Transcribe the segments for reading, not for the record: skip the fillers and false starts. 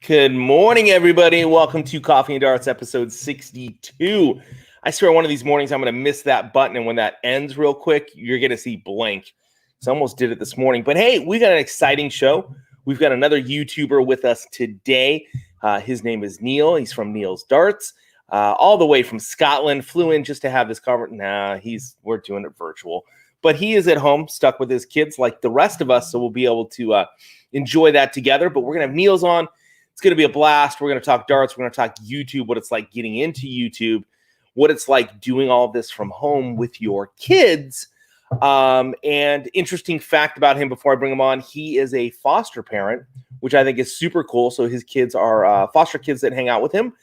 Good morning, everybody. Welcome to Coffee and Darts, episode 62. I swear one of these mornings I'm going to miss that button, and when that ends real quick, you're going to see blank. So I almost did it this morning. But hey, we got an exciting show. We've got another YouTuber with us today. His name is Neil. He's from Neil's Darts, all the way from Scotland. Flew in just to have this covered. We're doing it virtual. But he is at home, stuck with his kids like the rest of us, so we'll be able to enjoy that together. But we're going to have Neil's on. It's going to be a blast. We're going to talk darts. We're going to talk YouTube, what it's like getting into YouTube, what it's like doing all this from home with your kids. And interesting fact about him before I bring him on, he is a foster parent, which I think is super cool. So his kids are foster kids that hang out with him.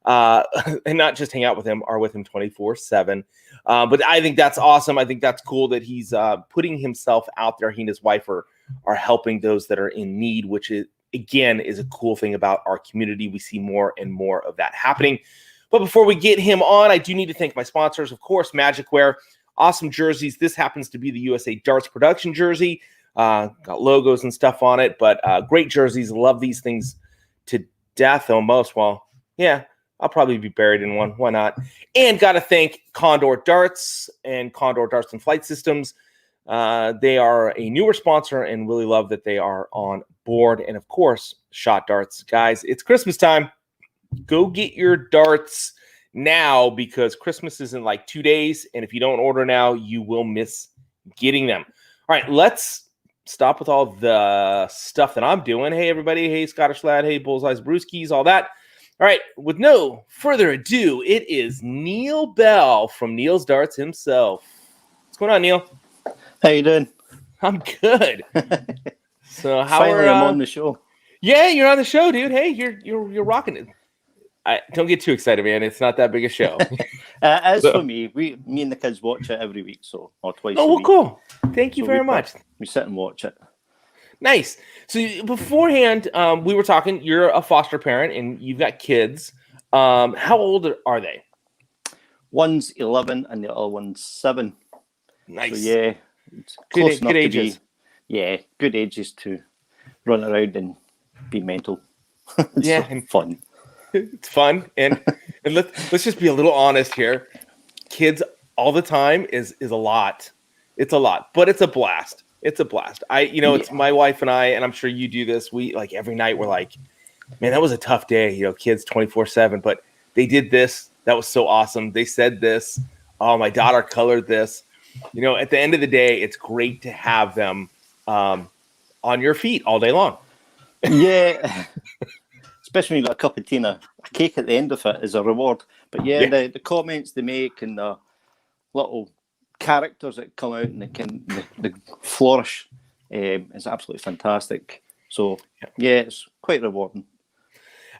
And not just hang out with him, are with him 24/7. But I think that's awesome. I think that's cool that he's putting himself out there. He and his wife are helping those that are in need, which is, again, is a cool thing about our community. We see more and more of that happening. But before we get him on, I do need to thank my sponsors, of course, Magicwear. Awesome jerseys. This happens to be the USA Darts production jersey. Got logos and stuff on it, but great jerseys. Love these things to death almost. Well, yeah, I'll probably be buried in one. Why not? And got to thank Condor Darts and Condor Darts and Flight Systems. They are a newer sponsor and really love that they are on board. And of course, Shot Darts. Guys, it's Christmas time. Go get your darts now because Christmas is in like 2 days. And if you don't order now, you will miss getting them. All right, let's stop with all the stuff that I'm doing. Hey, everybody. Hey, Scottish Lad. Hey, Bullseyes, Brewskis, all that. All right, with no further ado, it is Neil Bell from Neil's Darts himself. What's going on, Neil? How you doing? I'm good. So how Finally, are I'm on the show. Yeah, you're on the show, dude. Hey, you're rocking it. Don't get too excited, man. It's not that big a show. As for me, me and the kids watch it every week, or twice. Oh, a well, week. cool. Thank you very much. We sit and watch it. Nice. So beforehand, we were talking. You're a foster parent, and you've got kids. How old are they? One's 11, and the other one's 7. Nice. So yeah, it's close enough good ages. Good ages to run around and be mental. It's and fun. It's fun, and let's just be a little honest here. Kids all the time is a lot. It's a lot, but it's a blast. It's a blast. It's my wife and I, and I'm sure you do this. We like every night we're like, man, that was a tough day. Kids 24/7, but they did this. That was so awesome. They said this. Oh, my daughter colored this. At the end of the day, it's great to have them on your feet all day long. Yeah. Especially when you got a cup of tea and a cake at the end of it is a reward. But the comments they make and the little characters that come out and they flourish is absolutely fantastic. So it's quite rewarding.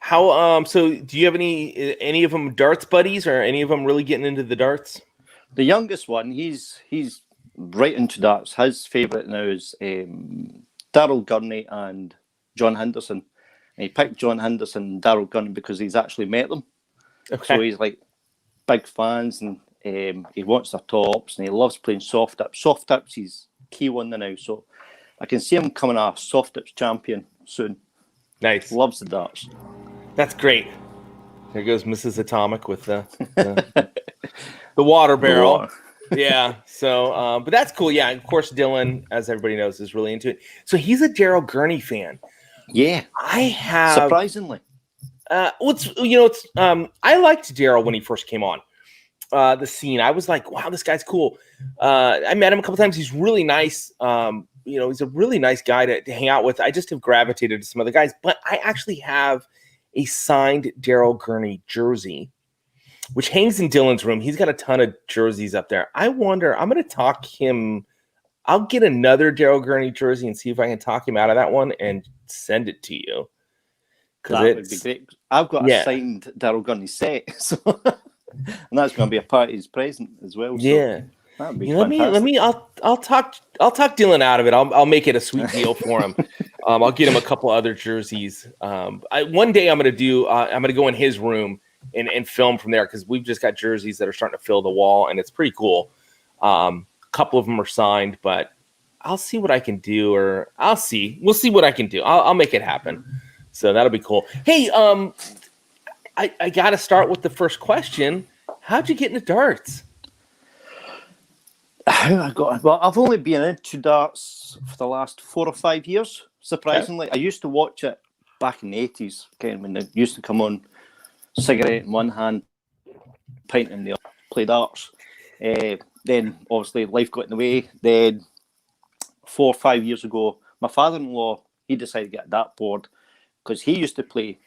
How so do you have any of them darts buddies, or any of them really getting into the darts? The youngest one, he's right into darts. His favourite now is Daryl Gurney and John Henderson. And he picked John Henderson and Daryl Gurney because he's actually met them. Okay. So he's like big fans, and he wants their tops, and he loves playing soft tips. Soft tips, he's key one now. So I can see him coming a soft tips champion soon. Nice. Loves the darts. That's great. There goes Mrs. Atomic with the water barrel. The water. Yeah. So, but that's cool. Yeah. Of course, Dylan, as everybody knows, is really into it. So he's a Daryl Gurney fan. Yeah. I have surprisingly. I liked Daryl when he first came on the scene. I was like, wow, this guy's cool. I met him a couple times. He's really nice. He's a really nice guy to hang out with. I just have gravitated to some other guys, but I actually have a signed Daryl Gurney jersey, which hangs in Dylan's room. He's got a ton of jerseys up there. I wonder, I'm going to talk him. I'll get another Daryl Gurney jersey and see if I can talk him out of that one and send it to you. That would be great. I've got a signed Daryl Gurney set, so and that's going to be a part of his present as well. So yeah. That'd be let me. I'll talk Dylan out of it. I'll make it a sweet deal for him. I'll get him a couple other jerseys. One day I'm gonna go in his room and film from there, because we've just got jerseys that are starting to fill the wall, and it's pretty cool. A couple of them are signed, but I'll see what I can do, or we'll see what I can do. I'll make it happen. So that'll be cool. Hey, I got to start with the first question. How'd you get into darts? How I got well, I've only been into darts for the last 4 or 5 years. Surprisingly, I used to watch it back in the 80s, when they used to come on, cigarette in one hand, pint in the other, play darts. Then obviously life got in the way. Then 4 or 5 years ago, my father-in-law, he decided to get a dart board because he used to play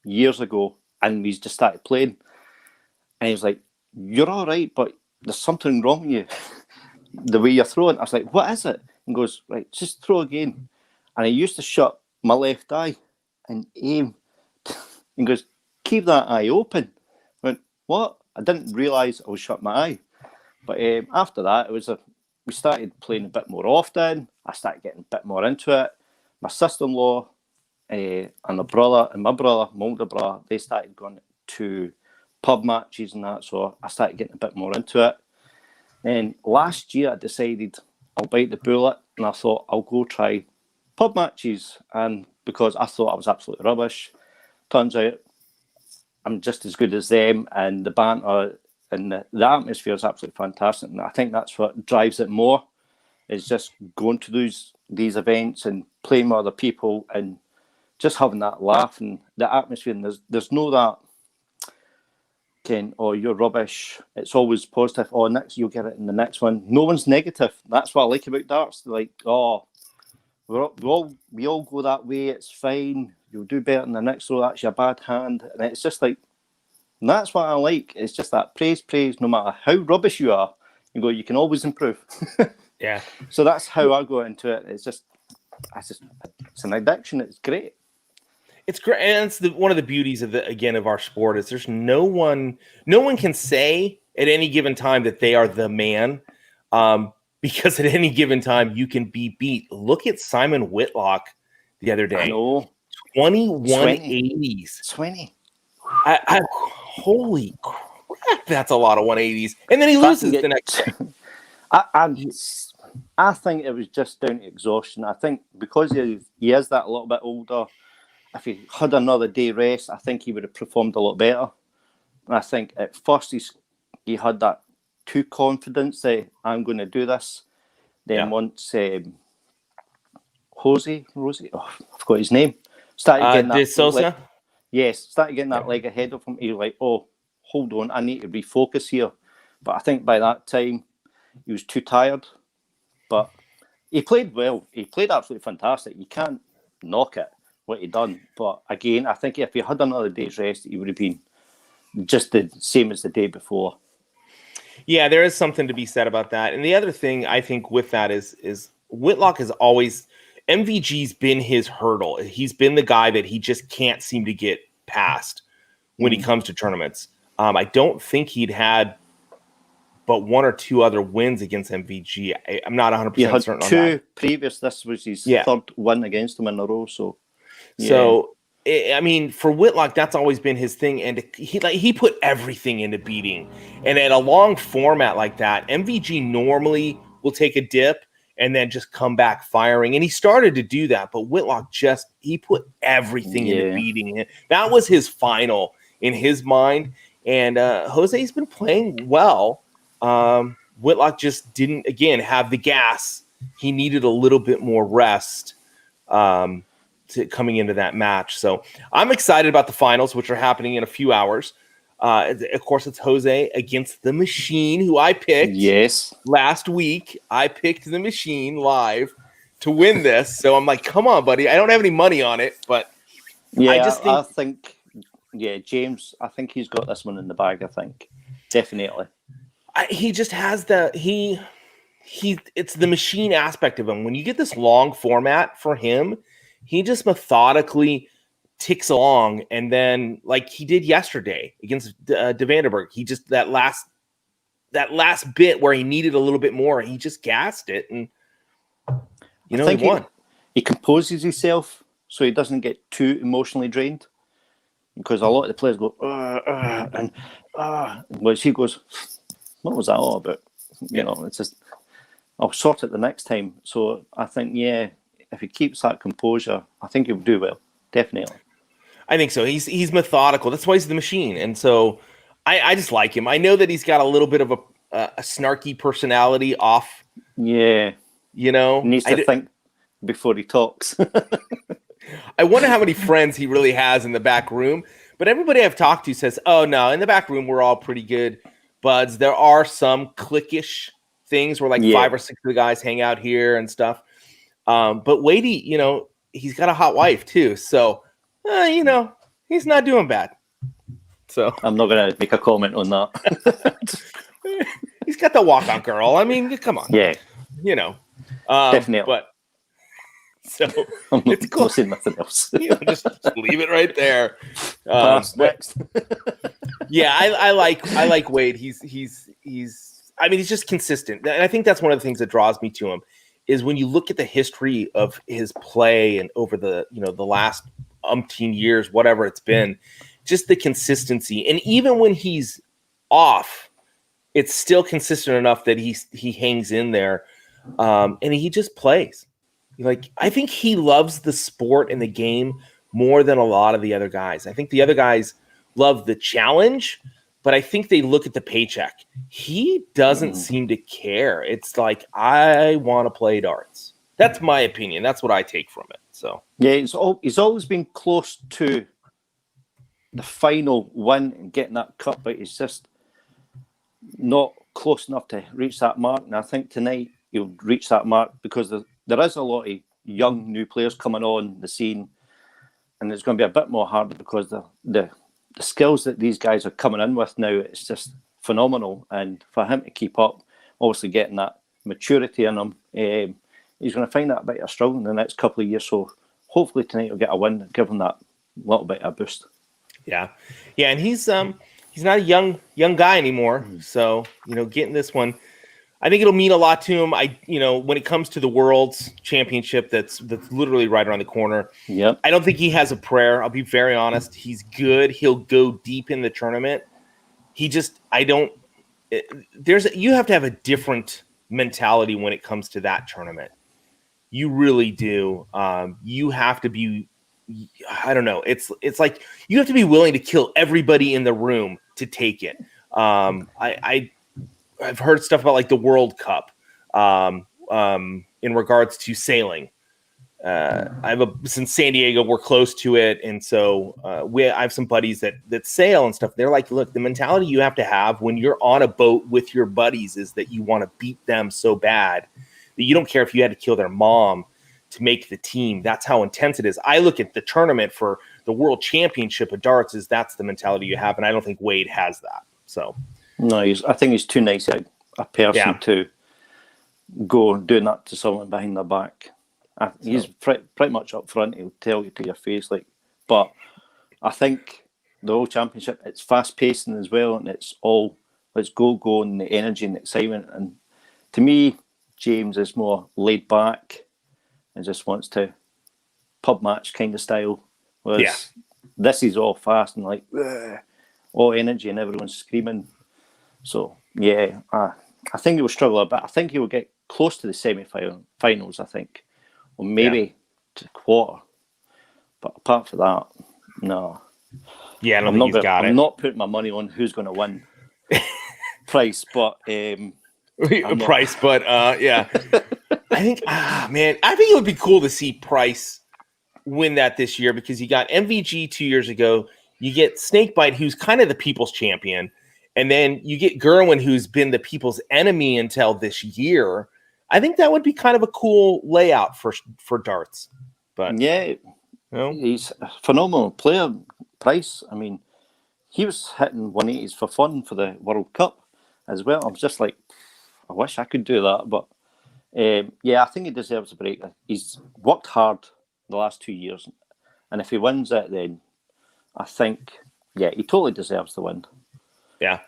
years ago, and he's just started playing. And he was like, "You're all right, but there's something wrong with you." The way you're throwing. I was like, "What is it?" And goes, "Right, just throw again." And I used to shut my left eye and aim. And goes, "Keep that eye open." I went, "What?" I didn't realise I was shut my eye. But after that, we started playing a bit more often. I started getting a bit more into it. My sister-in-law and my brother, my older brother, they started going to pub matches and that. So I started getting a bit more into it. And last year, I decided I'll bite the bullet, and I thought I'll go try pub matches. And because I thought I was absolutely rubbish, turns out I'm just as good as them, and the banter and the atmosphere is absolutely fantastic. And I think that's what drives it more, is just going to these events and playing with other people and just having that laugh and the atmosphere. And there's no that, Ken, "Oh, you're rubbish." It's always positive. "Oh, next you'll get it in the next one." No one's negative. That's what I like about darts. They're like, "Oh, we all go that way. It's fine. You'll do better in the next throw. That's your bad hand." And it's just like, and that's what I like. It's just that praise. No matter how rubbish you are, you can always improve. Yeah. So that's how I go into it. It's an addiction. It's great. It's great, and it's one of the beauties of our sport is there's no one can say at any given time that they are the man, because at any given time you can be beat. Look at Simon Whitlock the other day. I know. 21 80s. 20. I holy crap, that's a lot of 180s. And then he loses the next day. I think it was just down to exhaustion. I think because he is that a little bit older, if he had another day rest, I think he would have performed a lot better. And I think at first he had that too confidence that I'm going to do this. Then once Rosie, I forgot his name, started getting that. Sosa? Started getting that leg ahead of him. He was like, "Oh, hold on, I need to refocus here." But I think by that time he was too tired. But he played well. He played absolutely fantastic. You can't knock it, what he done. But again, I think if he had another day's rest, he would have been just the same as the day before. Yeah, there is something to be said about that. And the other thing I think with that is Whitlock has always, MVG's been his hurdle. He's been the guy that he just can't seem to get past when he comes to tournaments. I don't think he'd had but 1 or 2 other wins against MVG. I'm not 100% certain on that. 2 previous. This was his third win against him in a row. So, I mean, for Whitlock, that's always been his thing, and he put everything into beating. And at a long format like that, MVG normally will take a dip and then just come back firing. And he started to do that, but Whitlock he put everything into beating it. That was his final in his mind. And Jose's been playing well. Whitlock just didn't, again, have the gas. He needed a little bit more rest coming into that match. So I'm excited about the finals, which are happening in a few hours. Of course, it's Jose against the Machine, who I picked. Yes. Last week, I picked the Machine live to win this. So I'm like, come on, buddy. I don't have any money on it, but I think James, I think he's got this one in the bag, I think. Definitely. He just has it's the Machine aspect of him. When you get this long format for him, he just methodically ticks along, and then like he did yesterday against De Vandenberg, he just that last bit where he needed a little bit more, he just gassed it, and he won. He composes himself so he doesn't get too emotionally drained, because a lot of the players go whereas he goes, "What was that all about?" It's just, "I'll sort it the next time." So I think if he keeps that composure, I think he'll do well. Definitely. I think so. He's methodical. That's why he's the machine. And so I just like him. I know that he's got a little bit of a snarky personality off. Yeah. You know, He needs to think before he talks. I wonder how many friends he really has in the back room. But everybody I've talked to says, oh, no, in the back room, we're all pretty good buds. There are some cliquish things where like 5 or 6 of the guys hang out here and stuff. But Wadey, you know, he's got a hot wife too. So, you know, he's not doing bad. So I'm not going to make a comment on that. He's got the walk-on girl. I mean, come on. Yeah. You know. Definitely. But so I'm it's cool. saying nothing else. You know, just leave it right there. Next. Yeah, I like Wade. He's I mean, he's just consistent. And I think that's one of the things that draws me to him is when you look at the history of his play and over the, you know, the last umpteen years, whatever it's been, just the consistency. And even when he's off, it's still consistent enough that he hangs in there. And he just plays. Like, I think he loves the sport and the game more than a lot of the other guys. I think the other guys love the challenge, but I think they look at the paycheck. He doesn't seem to care. It's like, I want to play darts. That's my opinion. That's what I take from it. So yeah, he's always been close to the final win and getting that cup, but he's just not close enough to reach that mark. And I think tonight he'll reach that mark because there is a lot of young new players coming on the scene, and it's going to be a bit more harder because the skills that these guys are coming in with now, it's just phenomenal. And for him to keep up, obviously getting that maturity in him, he's going to find that a bit of a struggle in the next couple of years. So hopefully tonight he'll get a win, give him that little bit of a boost. Yeah, and he's not a young guy anymore. So, you know, getting this one, I think it'll mean a lot to him. When it comes to the World's Championship, that's literally right around the corner. Yeah, I don't think he has a prayer. I'll be very honest. He's good. He'll go deep in the tournament. You have to have a different mentality when it comes to that tournament. You really do. You have to be, I don't know. It's like you have to be willing to kill everybody in the room to take it. I've heard stuff about like the World Cup in regards to sailing. Since San Diego, we're close to it, and so I have some buddies that sail and stuff. They're like, look, the mentality you have to have when you're on a boat with your buddies is that you want to beat them so bad that you don't care if you had to kill their mom to make the team. That's how intense it is. I look at the tournament for the World Championship of darts as that's the mentality you have, and I don't think Wade has that. So. No, I think he's too nice a person to go doing that to someone behind their back. He's pretty much up front. He'll tell you to your face. But I think the World Championship, it's fast pacing as well, and it's all let's go and the energy and the excitement. And to me, James is more laid back and just wants to pub match kind of style. Whereas this is all fast and like all energy and everyone's screaming. So, yeah, I think he will struggle a bit. I think he will get close to the semi-finals, I think. Or maybe to the quarter. But apart from that, no. Yeah, I'm not putting my money on who's going to win Price, but... Price, but yeah. I think it would be cool to see Price win that this year because you got MVG 2 years ago. You get Snakebite, who's kind of the people's champion. And then you get Gerwin, who's been the people's enemy until this year. I think that would be kind of a cool layout for darts. But yeah, he's a phenomenal player, Price. I mean, he was hitting 180s for fun for the World Cup as well. I was just like, I wish I could do that. But I think he deserves a break. He's worked hard the last 2 years. And if he wins it, then I think, he totally deserves the win. Yeah.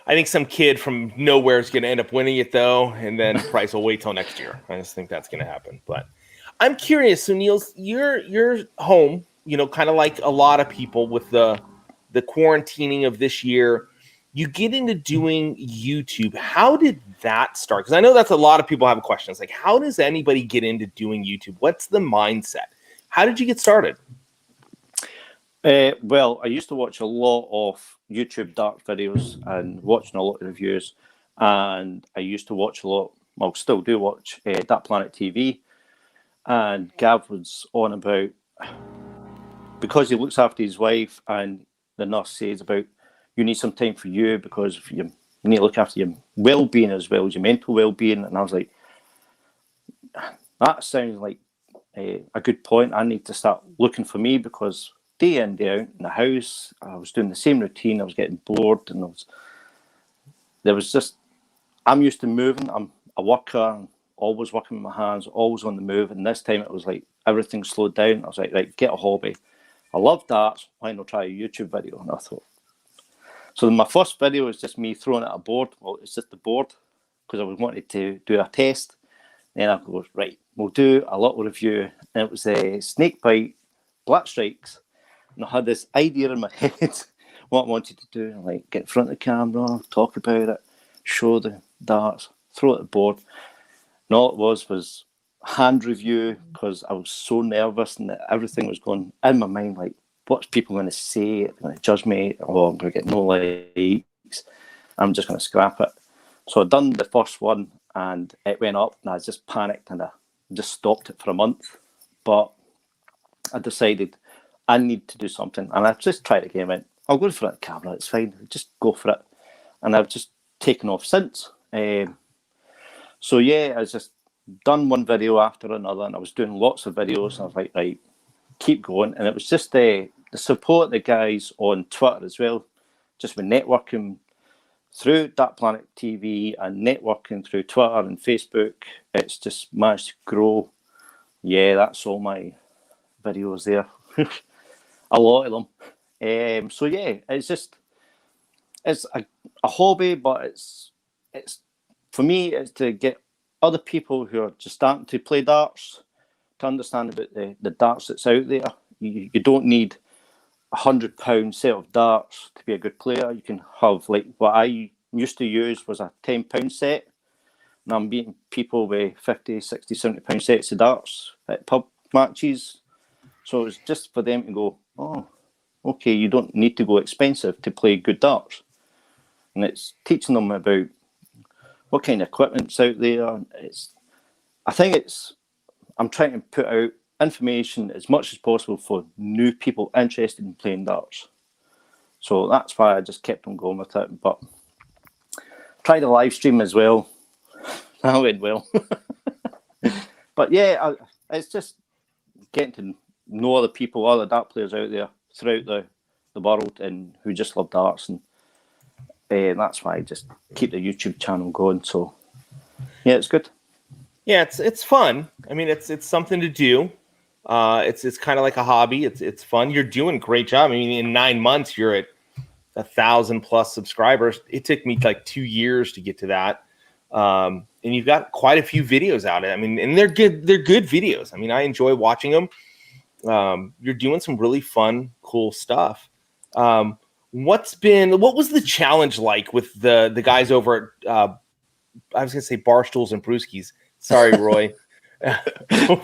I think some kid from nowhere is going to end up winning it, though, and then Price will wait till next year. I just think that's going to happen. But I'm curious. So, Niels, you're home, kind of like a lot of people with the quarantining of this year. You get into doing YouTube. How did that start? Because I know that's a lot of people have questions. Like, how does anybody get into doing YouTube? What's the mindset? How did you get started? Well, I used to watch a lot of YouTube darts videos and watching a lot of reviews, and I used to watch a lot. Well, still do watch That Planet TV, and Gav was on about because he looks after his wife, and the nurse says about you need some time for you because you need to look after your well-being as well as your mental well-being. And I was like, that sounds like a good point. I need to start looking for me because day in, day out in the house, I was doing the same routine. I was getting bored, and I'm used to moving. I'm a worker, always working with my hands, always on the move. And this time it was like everything slowed down. I was like, right, get a hobby. I love darts. Why not try a YouTube video? And I thought, so my first video was just me throwing at a board. Well, it's just the board because I was wanting to do a test. Then I go, right, we'll do a little review. And it was a snake bite, black strikes. And I had this idea in my head what I wanted to do. Like get in front of the camera, talk about it, show the darts, throw it at the board. And all it was hand review because I was so nervous and everything was going in my mind like, what's people going to say? They're going to judge me. Oh, I'm going to get no likes. I'm just going to scrap it. So I done the first one and it went up and I just panicked and I just stopped it for a month. But I decided I need to do something. And I just tried it again. Went, I'll go in front of the camera. It's fine. Just go for it. And I've just taken off since. So yeah, I just done one video after another and I was doing lots of videos. And I was like, right, keep going. And it was just the support of the guys on Twitter as well. Just with networking through That Planet TV and networking through Twitter and Facebook. It's just managed to grow. Yeah, that's all my videos there. A lot of them. So yeah, it's a hobby, but it's for me, it's to get other people who are just starting to play darts to understand about the darts that's out there. You don't need £100 set of darts to be a good player. You can have like what I used to use was a £10 set, and I'm beating people with 50, 60, £70 sets of darts at pub matches. So it's just for them to go, oh, okay, you don't need to go expensive to play good darts. And it's teaching them about what kind of equipment's out there. I'm trying to put out information as much as possible for new people interested in playing darts. So that's why I just kept on going with it. But tried a live stream as well. That went well. But yeah, it's just getting to know other people, other dart players out there throughout the world and who just love darts. And that's why I just keep the YouTube channel going. So yeah, it's good. Yeah, it's fun. I mean, it's something to do. It's kind of like a hobby. It's fun. You're doing a great job. I mean, in 9 months, you're at 1,000+ subscribers. It took me like 2 years to get to that. And you've got quite a few videos out. I mean, and they're good. They're good videos. I mean, I enjoy watching them. You're doing some really fun, cool stuff. What was the challenge like with the guys over at I was gonna say Barstools and Brewskis. Sorry, Roy. All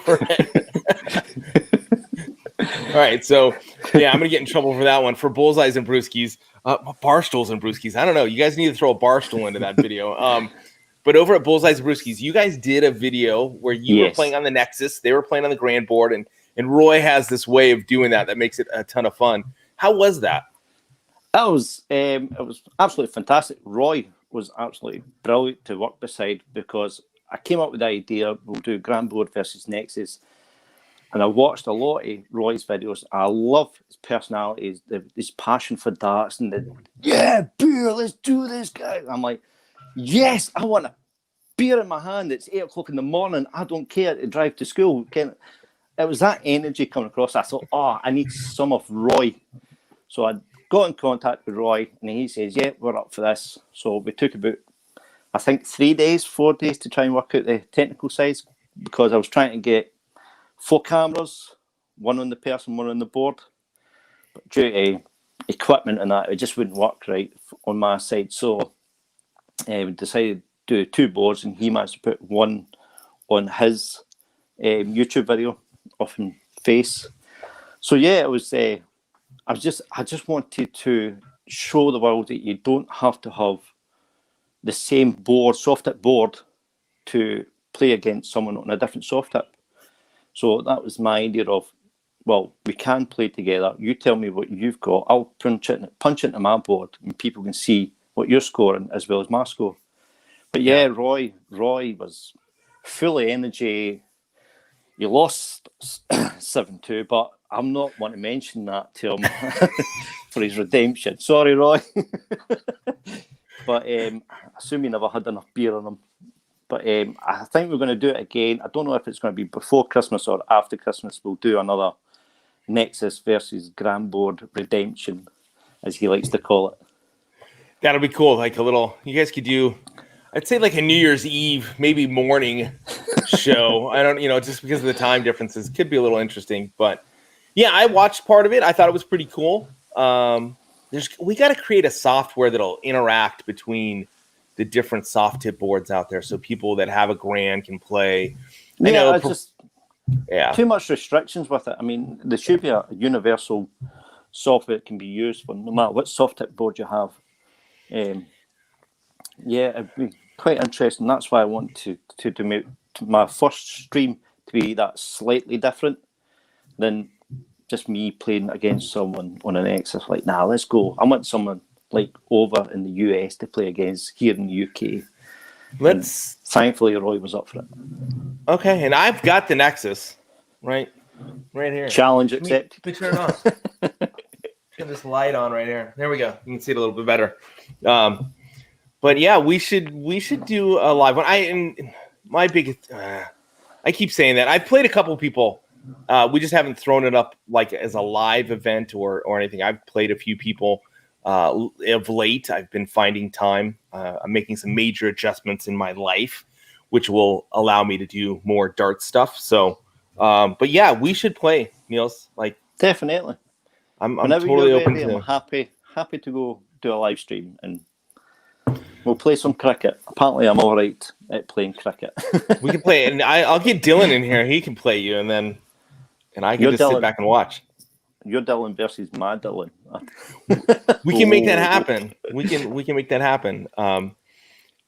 right, so yeah, I'm gonna get in trouble for that one. For Bullseyes and Brewskis, Barstools and Brewskis. I don't know. You guys need to throw a barstool into that video. But over at Bullseyes and Brewskis, you guys did a video where you were playing on the Nexus, they were playing on the Grand Board, and Roy has this way of doing that makes it a ton of fun. How was that? It was absolutely fantastic. Roy was absolutely brilliant to work beside because I came up with the idea we'll do Grand Board versus Nexus, and I watched a lot of Roy's videos. I love his personality, his passion for darts, and beer, let's do this, guy. I'm like, yes, I want a beer in my hand. It's 8 o'clock in the morning. I don't care to drive to school. It was that energy coming across. I thought, I need some of Roy. So I got in contact with Roy, and he says, yeah, we're up for this. So we took about, I think, 4 days to try and work out the technical sides because I was trying to get 4 cameras, one on the person, one on the board. But due to equipment and that, it just wouldn't work right on my side. So we decided to do 2 boards, and he managed to put one on his YouTube video of him face. So yeah, it was. I I just wanted to show the world that you don't have to have the same board, soft tip board, to play against someone on a different soft tip. So that was my idea of, well, we can play together. You tell me what you've got. I'll punch into my board, and people can see what you're scoring as well as my score. But yeah, Roy was full of energy. You lost 7-2, but I'm not want to mention that to him for his redemption. Sorry, Roy. But I assume he never had enough beer on him. But I think we're going to do it again. I don't know if it's going to be before Christmas or after Christmas. We'll do another Nexus versus Grandboard redemption, as he likes to call it. That'll be cool. Like a little, you guys could do, I'd say like a New Year's Eve, maybe morning show. I don't, just because of the time differences, could be a little interesting. But yeah, I watched part of it. I thought it was pretty cool. We got to create a software that'll interact between the different soft tip boards out there, so people that have a Grand can play. Too much restrictions with it. I mean, there should be a universal software that can be used for no matter what soft tip board you have. It'd be quite interesting. That's why I want to do my first stream to be that slightly different than just me playing against someone on an Nexus. Like, let's go. I want someone like over in the US to play against here in the UK. Thankfully, Roy was up for it. Okay, and I've got the Nexus right here. Challenge accepted. Let me turn it on. Get this light on right here. There we go. You can see it a little bit better. But yeah, we should do a live one. I keep saying that. I've played a couple of people. We just haven't thrown it up like as a live event or anything. I've played a few people of late. I've been finding time. I'm making some major adjustments in my life, which will allow me to do more dart stuff. So, but yeah, we should play, Niels. Like, definitely. I'm totally open to. I'm happy to go do a live stream, and we'll play some cricket. Apparently, I'm all right at playing cricket. We can play, and I'll get Dylan in here. He can play you, and I can just sit back and watch. You're Dylan versus my Dylan. We can make that happen. We can make that happen.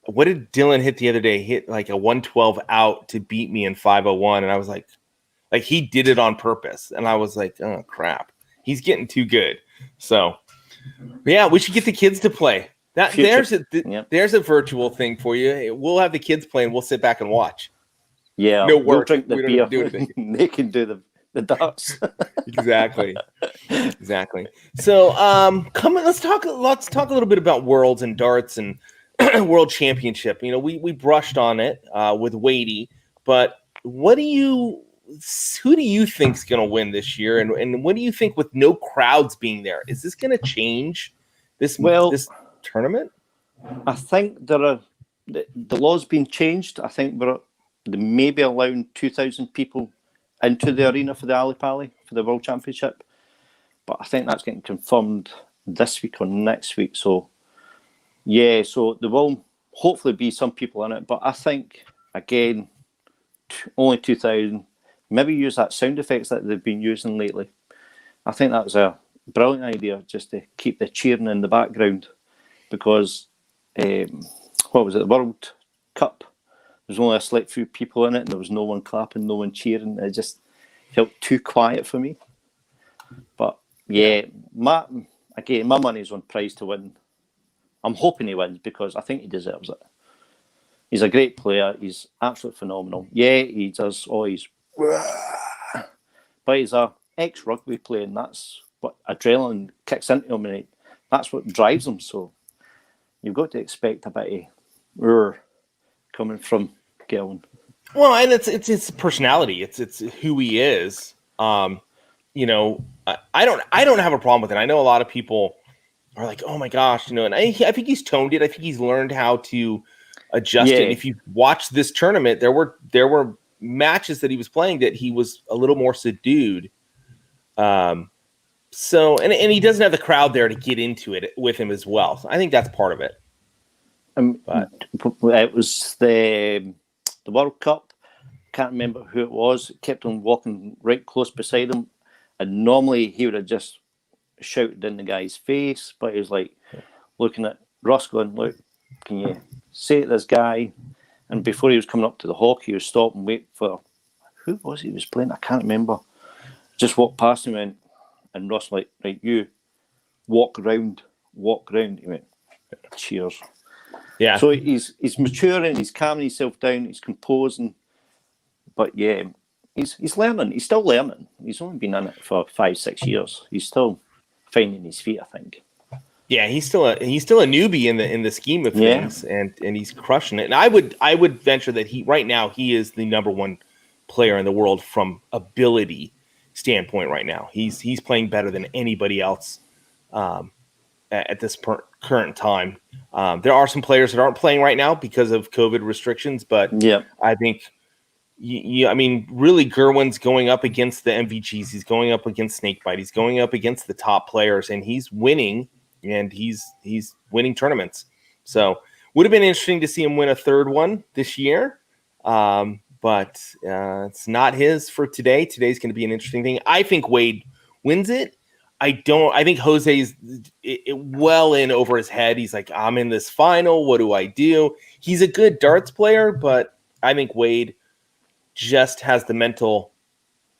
What did Dylan hit the other day? He hit like a 112 out to beat me in 501, and I was like he did it on purpose, and I was like, oh crap, he's getting too good. So yeah, we should get the kids to play. There's a virtual thing for you. We'll have the kids play, and we'll sit back and watch. Yeah, no work. We'll drink the beer. Do anything. They can do the darts. Exactly. So, come on. Let's talk a little bit about Worlds and darts and World Championship. We brushed on it with Wadey, but who do you think's going to win this year? And what do you think with no crowds being there? Is this going to change this tournament? I think the law's been changed. I think they may be allowing 2,000 people into the arena for the Ali Pali for the World Championship, but I think that's getting confirmed this week or next week. So yeah, so there will hopefully be some people in it, but I think again only 2,000. Maybe use that sound effects that they've been using lately. I think that was a brilliant idea, just to keep the cheering in the background, because what was it, the World Cup? There was only a select few people in it, and there was no one clapping, no one cheering. It just felt too quiet for me. But yeah, my money's on Price to win. I'm hoping he wins because I think he deserves it. He's a great player. He's absolutely phenomenal. Yeah, he does all his... But he's a ex-rugby player, and that's what adrenaline kicks into him, and that's what drives him. So you've got to expect a bit of coming from Gillen. Well, and it's his personality. It's who he is. I don't have a problem with it. I know a lot of people are like, oh my gosh, and I think he's toned it. I think he's learned how to adjust it. And if you watch this tournament, there were matches that he was playing that he was a little more subdued. So he doesn't have the crowd there to get into it with him as well. So I think that's part of it. It was the World Cup. Can't remember who it was. Kept on walking right close beside him, and normally he would have just shouted in the guy's face, but he was like looking at Russ going, look, can you say to this guy? And before he was coming up to the hockey, he was stop and wait for, who was he was playing? I can't remember. Just walked past him and Russ like, right, you walk around. He went, cheers. Yeah. So he's maturing, he's calming himself down, he's composing. But yeah, he's learning. He's still learning. He's only been in it for 5-6 years. He's still finding his feet, I think. Yeah, he's still a newbie in the scheme of things, and he's crushing it. And I would venture that right now he is the number one player in the world from ability standpoint. Right now, he's playing better than anybody else at this current time. There are some players that aren't playing right now because of COVID restrictions, but I think. I mean, really, Gerwin's going up against the MVGs. He's going up against Snakebite. He's going up against the top players, and he's winning. And he's winning tournaments. So would have been interesting to see him win a third one this year, but it's not his for today. Today's going to be an interesting thing. I think Wade wins it. I think Jose's well in over his head. He's like, I'm in this final. What do I do? He's a good darts player, but I think Wade just has the mental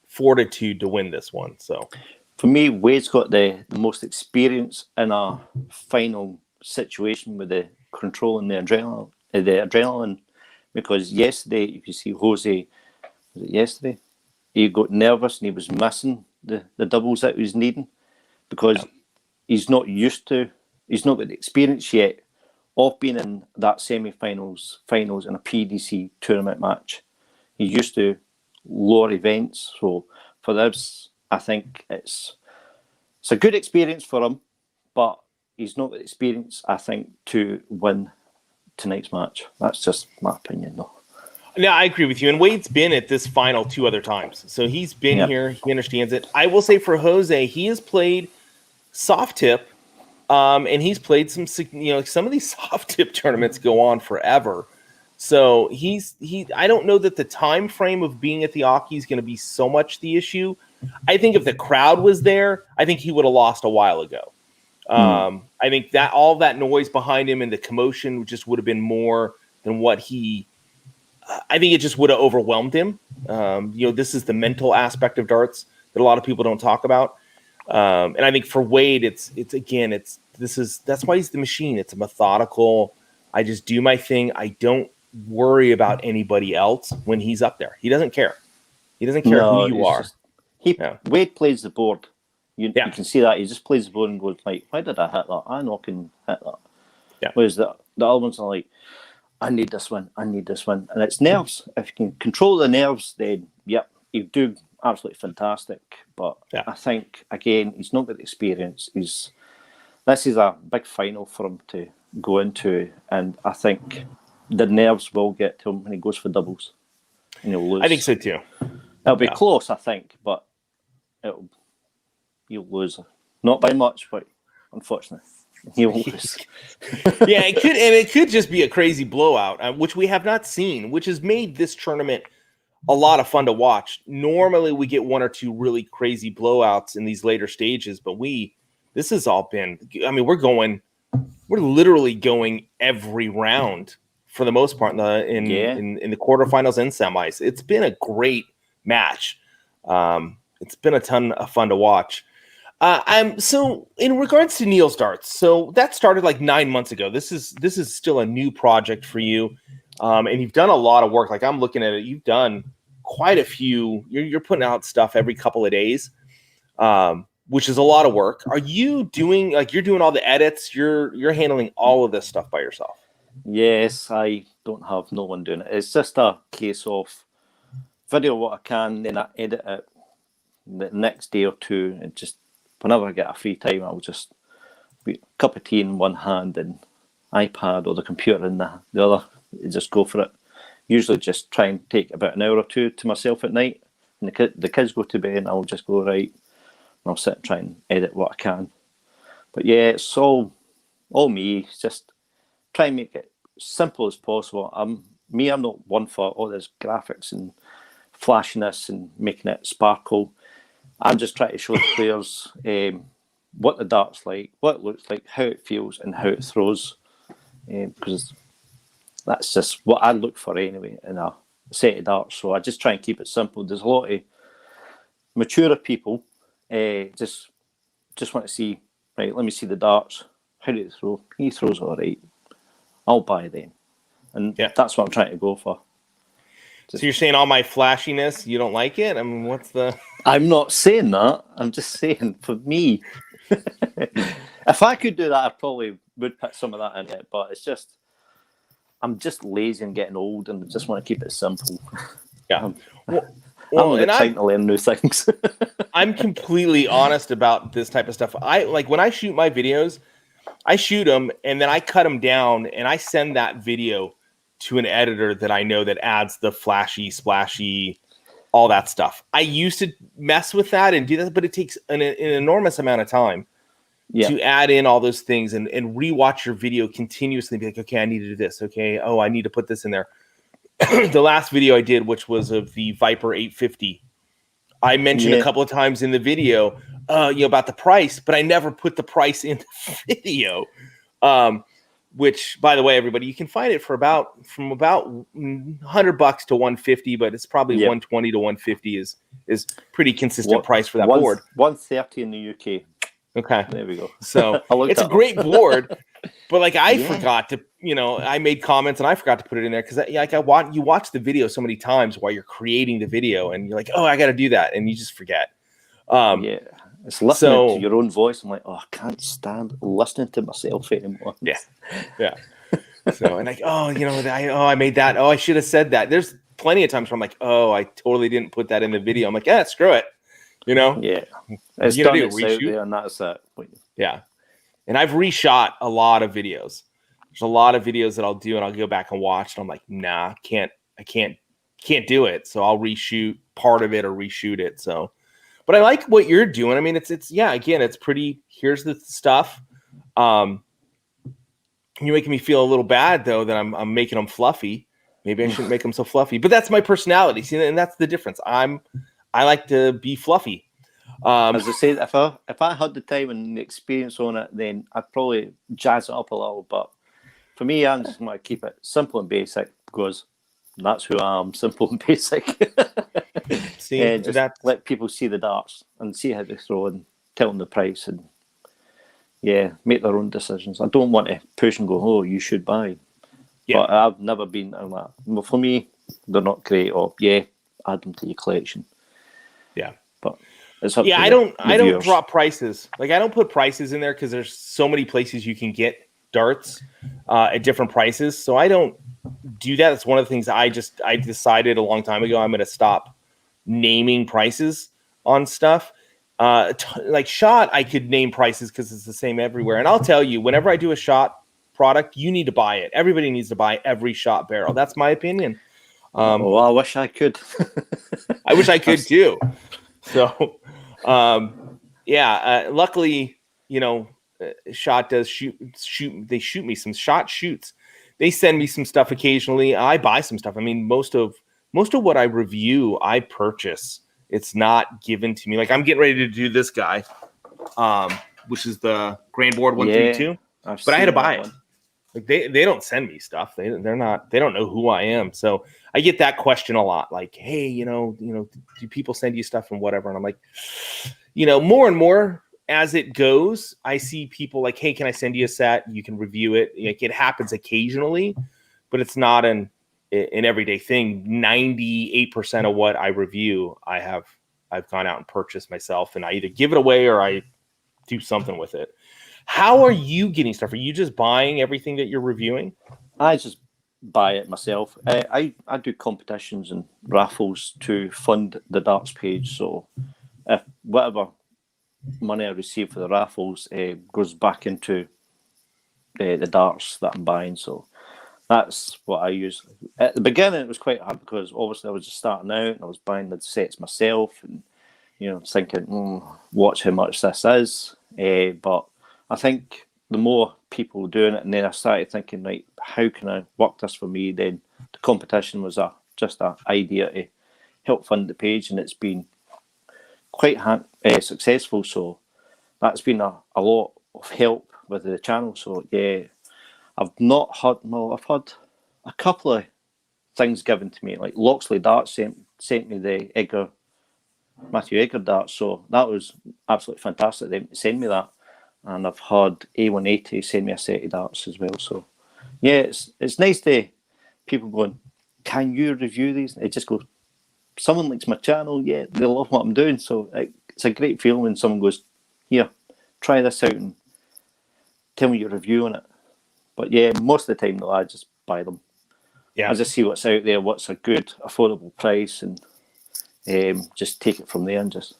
fortitude to win this one. So for me, Wade's got the most experience in a final situation with the controlling the adrenaline. Because yesterday, you can see Jose, was it yesterday? He got nervous and he was missing the doubles that he was needing because he's not got the experience yet of being in that semi-finals, finals in a PDC tournament match. He's used to lower events. So for this, I think it's a good experience for him, but he's not got the experience, I think, to win tonight's match. That's just my opinion, though. No, I agree with you. And Wade's been at this final 2 other times. So he's been here. He understands it. I will say for Jose, he has played soft tip, and he's played some of these soft tip tournaments go on forever. So I don't know that the time frame of being at the Aki is going to be so much the issue. I think if the crowd was there, I think he would have lost a while ago. I think that all that noise behind him and the commotion just would have been more than what he. I think it just would have overwhelmed him. This is the mental aspect of darts that a lot of people don't talk about. And I think for Wade, that's why he's the machine. It's a methodical. I just do my thing. I don't worry about anybody else when he's up there. He doesn't care. He doesn't care who you are. Wade plays the board. You can see that. He just plays the board and goes like, why did I hit that? I know I can hit that. Yeah. Whereas the other ones are like, I need this one. And it's nerves. If you can control the nerves, then, you do absolutely fantastic. But I think, again, he's not got the experience. This is a big final for him to go into. And I think the nerves will get to him when he goes for doubles. And he'll lose. I think so, too. It'll be close, I think, but you'll lose. Not by much, but unfortunately, you'll lose. it could just be a crazy blowout, which we have not seen, which has made this tournament a lot of fun to watch. Normally, we get 1 or 2 really crazy blowouts in these later stages, but this has all been. I mean, we're literally going every round for the most part in the quarterfinals and semis. It's been a great match. It's been a ton of fun to watch. So in regards to Neil's darts, so that started like 9 months ago. This is still a new project for you, and you've done a lot of work. Like I'm looking at it, you've done quite a few. You're putting out stuff every couple of days, which is a lot of work. Are you doing you're doing all the edits? You're handling all of this stuff by yourself? Yes, I don't have no one doing it. It's just a case of video what I can, then I edit it the next day or two, and just whenever I get a free time, I'll just be a cup of tea in one hand and iPad or the computer in the other, just go for it. Usually just try and take about an hour or two to myself at night, and the kids go to bed, and I'll just go right, and I'll sit and try and edit what I can. But yeah, it's all me. It's just try and make it simple as possible. I'm not one for all this graphics and flashiness and making it sparkle. I'm just trying to show the players what the dart's like, what it looks like, how it feels, and how it throws. Because that's just what I look for anyway in a set of darts. So I just try and keep it simple. There's a lot of mature people just want to see, right, let me see the darts. How do they throw? He throws all right. I'll buy them. And that's what I'm trying to go for. So you're saying all my flashiness, you don't like it? I mean, what's the... I'm not saying that. I'm just saying, for me, if I could do that, I probably would put some of that in it. But it's just, I'm just lazy and getting old, and I just want to keep it simple. Yeah. I'm trying to learn new things. I'm completely honest about this type of stuff. I like when I shoot my videos, I shoot them and then I cut them down and I send that video to an editor that I know that adds the flashy, splashy, all that stuff. I used to mess with that and do that, but it takes an enormous amount of time to add in all those things and rewatch your video continuously. Be like, okay, I need to do this. Okay, oh, I need to put this in there. The last video I did, which was of the Viper 850, I mentioned a couple of times in the video, about the price, but I never put the price in the video. Which, by the way, everybody, you can find it for about $100 to $150, but it's probably $120 to $150 is pretty consistent price for that board. $130 in the UK. Okay, there we go. So it's a great board, but like I forgot to, I made comments and I forgot to put it in there because you watch the video so many times while you're creating the video, and you're like, oh, I got to do that, and you just forget. It's listening to your own voice. I'm like, oh, I can't stand listening to myself anymore. Yeah. So and like, I made that. Oh, I should have said that. There's plenty of times where I'm like, oh, I totally didn't put that in the video. I'm like, screw it. Yeah. It's done, it's out there, and that's it. Yeah. And I've reshot a lot of videos. There's a lot of videos that I'll do, and I'll go back and watch, and I'm like, nah, I can't do it. So I'll reshoot part of it or reshoot it. So, but I like what you're doing. I mean, it's again, it's pretty. Here's the stuff. You're making me feel a little bad though that I'm making them fluffy. Maybe I shouldn't make them so fluffy, but that's my personality. See, and that's the difference. I like to be fluffy. As I said, if I had the time and the experience on it, then I'd probably jazz it up a little. But for me, I just want to keep it simple and basic because that's who I am, simple and basic. See, and just let people see the darts and see how they throw and tell them the price and make their own decisions. I don't want to push and go, oh, you should buy. Yeah. But I've never been on that. Well, for me, they're not great. Or add them to your collection. Yeah, but it's up to I don't drop prices. Like I don't put prices in there because there's so many places you can get darts at different prices. So I don't do that. It's one of the things I decided a long time ago. I'm going to stop naming prices on stuff. Like shot, I could name prices because it's the same everywhere. And I'll tell you, whenever I do a shot product, you need to buy it. Everybody needs to buy every shot barrel. That's my opinion. I wish I could. I wish I could too. So, luckily, Shot does shoot. They shoot me some Shot shoots. They send me some stuff occasionally. I buy some stuff. I mean, most of what I review, I purchase. It's not given to me. Like I'm getting ready to do this guy, which is the Grand Board 132. But I had to buy it. Like they don't send me stuff. They don't know who I am. So I get that question a lot. Like, hey, do people send you stuff and whatever? And I'm like, more and more as it goes, I see people like, hey, can I send you a set? You can review it. Like, it happens occasionally, but it's not an everyday thing. 98% of what I review, I've gone out and purchased myself, and I either give it away or I do something with it. How are you getting stuff? Are you just buying everything that you're reviewing? I just buy it myself. I do competitions and raffles to fund the darts page. So if whatever money I receive for the raffles goes back into the darts that I'm buying. So that's what I use. At the beginning, it was quite hard because obviously I was just starting out and I was buying the sets myself and, thinking, watch how much this is. But I think the more people doing it, and then I started thinking, right, how can I work this for me? Then the competition was just an idea to help fund the page, and it's been quite successful. So that's been a lot of help with the channel. So yeah, I've not had, well, I've had a couple of things given to me, like Loxley Darts sent me the Matthew Egger darts, so that was absolutely fantastic. They sent me that, and I've had A180 send me a set of darts as well. So yeah, it's nice to people going, can you review these? It just goes, someone likes my channel, yeah, they love what I'm doing. So it's a great feeling when someone goes, here, try this out and tell me your review on it. But yeah, most of the time though, I just buy them. Yeah. I just see what's out there, what's a good, affordable price, and just take it from there and just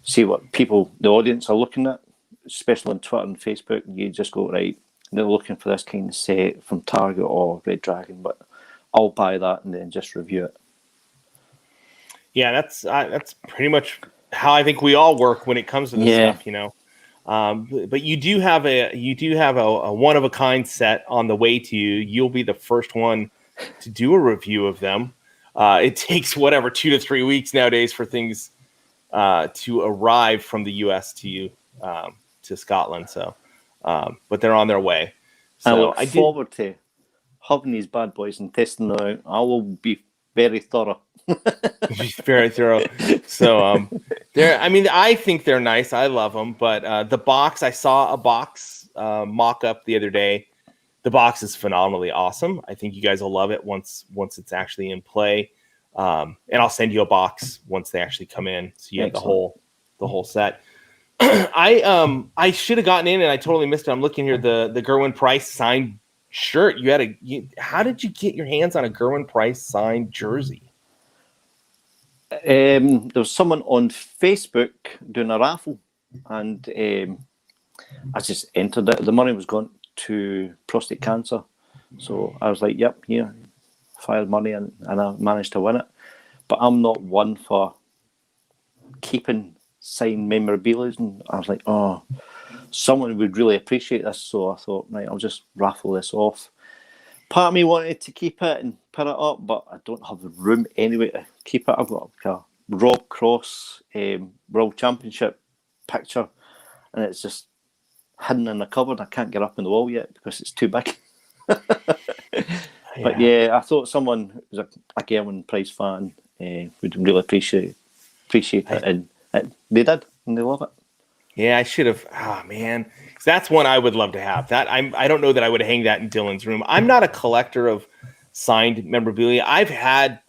see what people, the audience, are looking at, especially on Twitter and Facebook. And you just go, right, they're looking for this kind of set from Target or Red Dragon, but I'll buy that and then just review it. Yeah, that's pretty much how I think we all work when it comes to this stuff, you know. But you do have a one of a kind set on the way to you. You'll be the first one to do a review of them. It takes 2 to 3 weeks nowadays for things to arrive from the US to you to Scotland. So, but they're on their way. So I look forward to having these bad boys and testing them out. I will be very thorough. Very thorough. So they're, I mean, I think they're nice. I love them. But the box, I saw a box mock up the other day. The box is phenomenally awesome. I think you guys will love it once it's actually in play. And I'll send you a box once they actually come in, so you have the whole set. I should have gotten in and I totally missed it. I'm looking here, the Gerwin Price signed shirt. How did you get your hands on a Gerwin Price signed jersey? There was someone on Facebook doing a raffle, and I just entered it. The money was going to prostate cancer, so I was like, "Yep, here, fired money," and I managed to win it. But I'm not one for keeping signed memorabilia, and I was like, "Oh, someone would really appreciate this," so I thought, right, I'll just raffle this off. Part of me wanted to keep it and put it up, but I don't have the room anyway to keep it. I've got a Rob Cross World Championship picture, and it's just hidden in the cupboard. I can't get up in the wall yet because it's too big. But yeah, I thought someone who's a Gerwin Price fan would really appreciate it, and they did, and they love it. Yeah, I should have. Oh man, that's one I would love to have. That I don't know that I would hang that in Dylan's room. I'm not a collector of signed memorabilia. I've had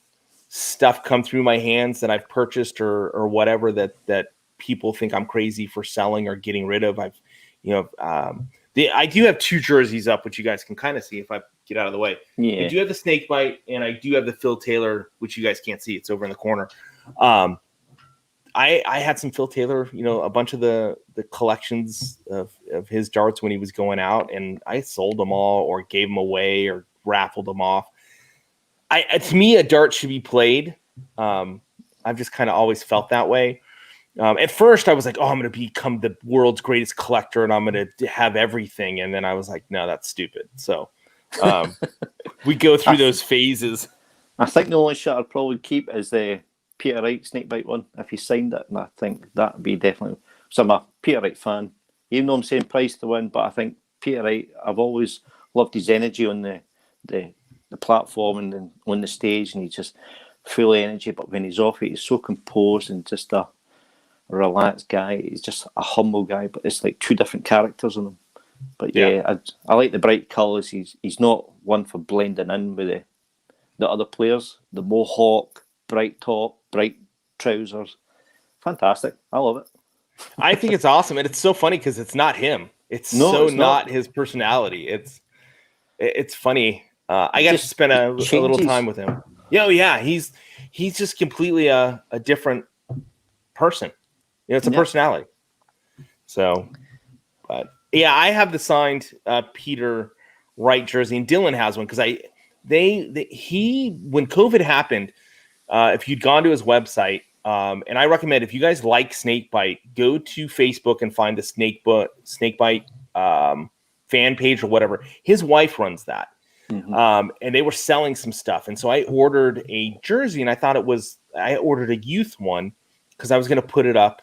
stuff come through my hands that I've purchased or whatever that people think I'm crazy for selling or getting rid of. I do have 2 jerseys up, which you guys can kind of see if I get out of the way. Yeah. I do have the Snakebite, and I do have the Phil Taylor, which you guys can't see. It's over in the corner. I had some Phil Taylor, a bunch of the collections of his darts when he was going out, and I sold them all or gave them away or raffled them off. To me, a dart should be played. I've just kind of always felt that way. At first, I was like, oh, I'm going to become the world's greatest collector, and I'm going to have everything. And then I was like, no, that's stupid. So we go through those phases. I think the only shot I'd probably keep is the Peter Wright Snakebite one, if he signed it, and I think that would be definitely. So I'm a Peter Wright fan, even though I'm saying Price to win, but I think Peter Wright, I've always loved his energy on the platform and then on the stage, and he's just full of energy. But when he's off it, he's so composed and just a relaxed guy. He's just a humble guy, but it's like 2 different characters in him. But yeah, I like the bright colours. He's not one for blending in with the other players. The mohawk, bright top, bright trousers. Fantastic. I love it. I think it's awesome. And it's so funny because it's not him. It's not his personality. It's funny. I got to spend a little time with him. Yeah. He's just completely a different person. It's a personality. So, but yeah, I have the signed Peter Wright jersey, and Dylan has one because when COVID happened, if you'd gone to his website, and I recommend if you guys like Snakebite, go to Facebook and find the Snakebite fan page or whatever. His wife runs that. Mm-hmm. And they were selling some stuff. And so I ordered a jersey, and I ordered a youth one because I was going to put it up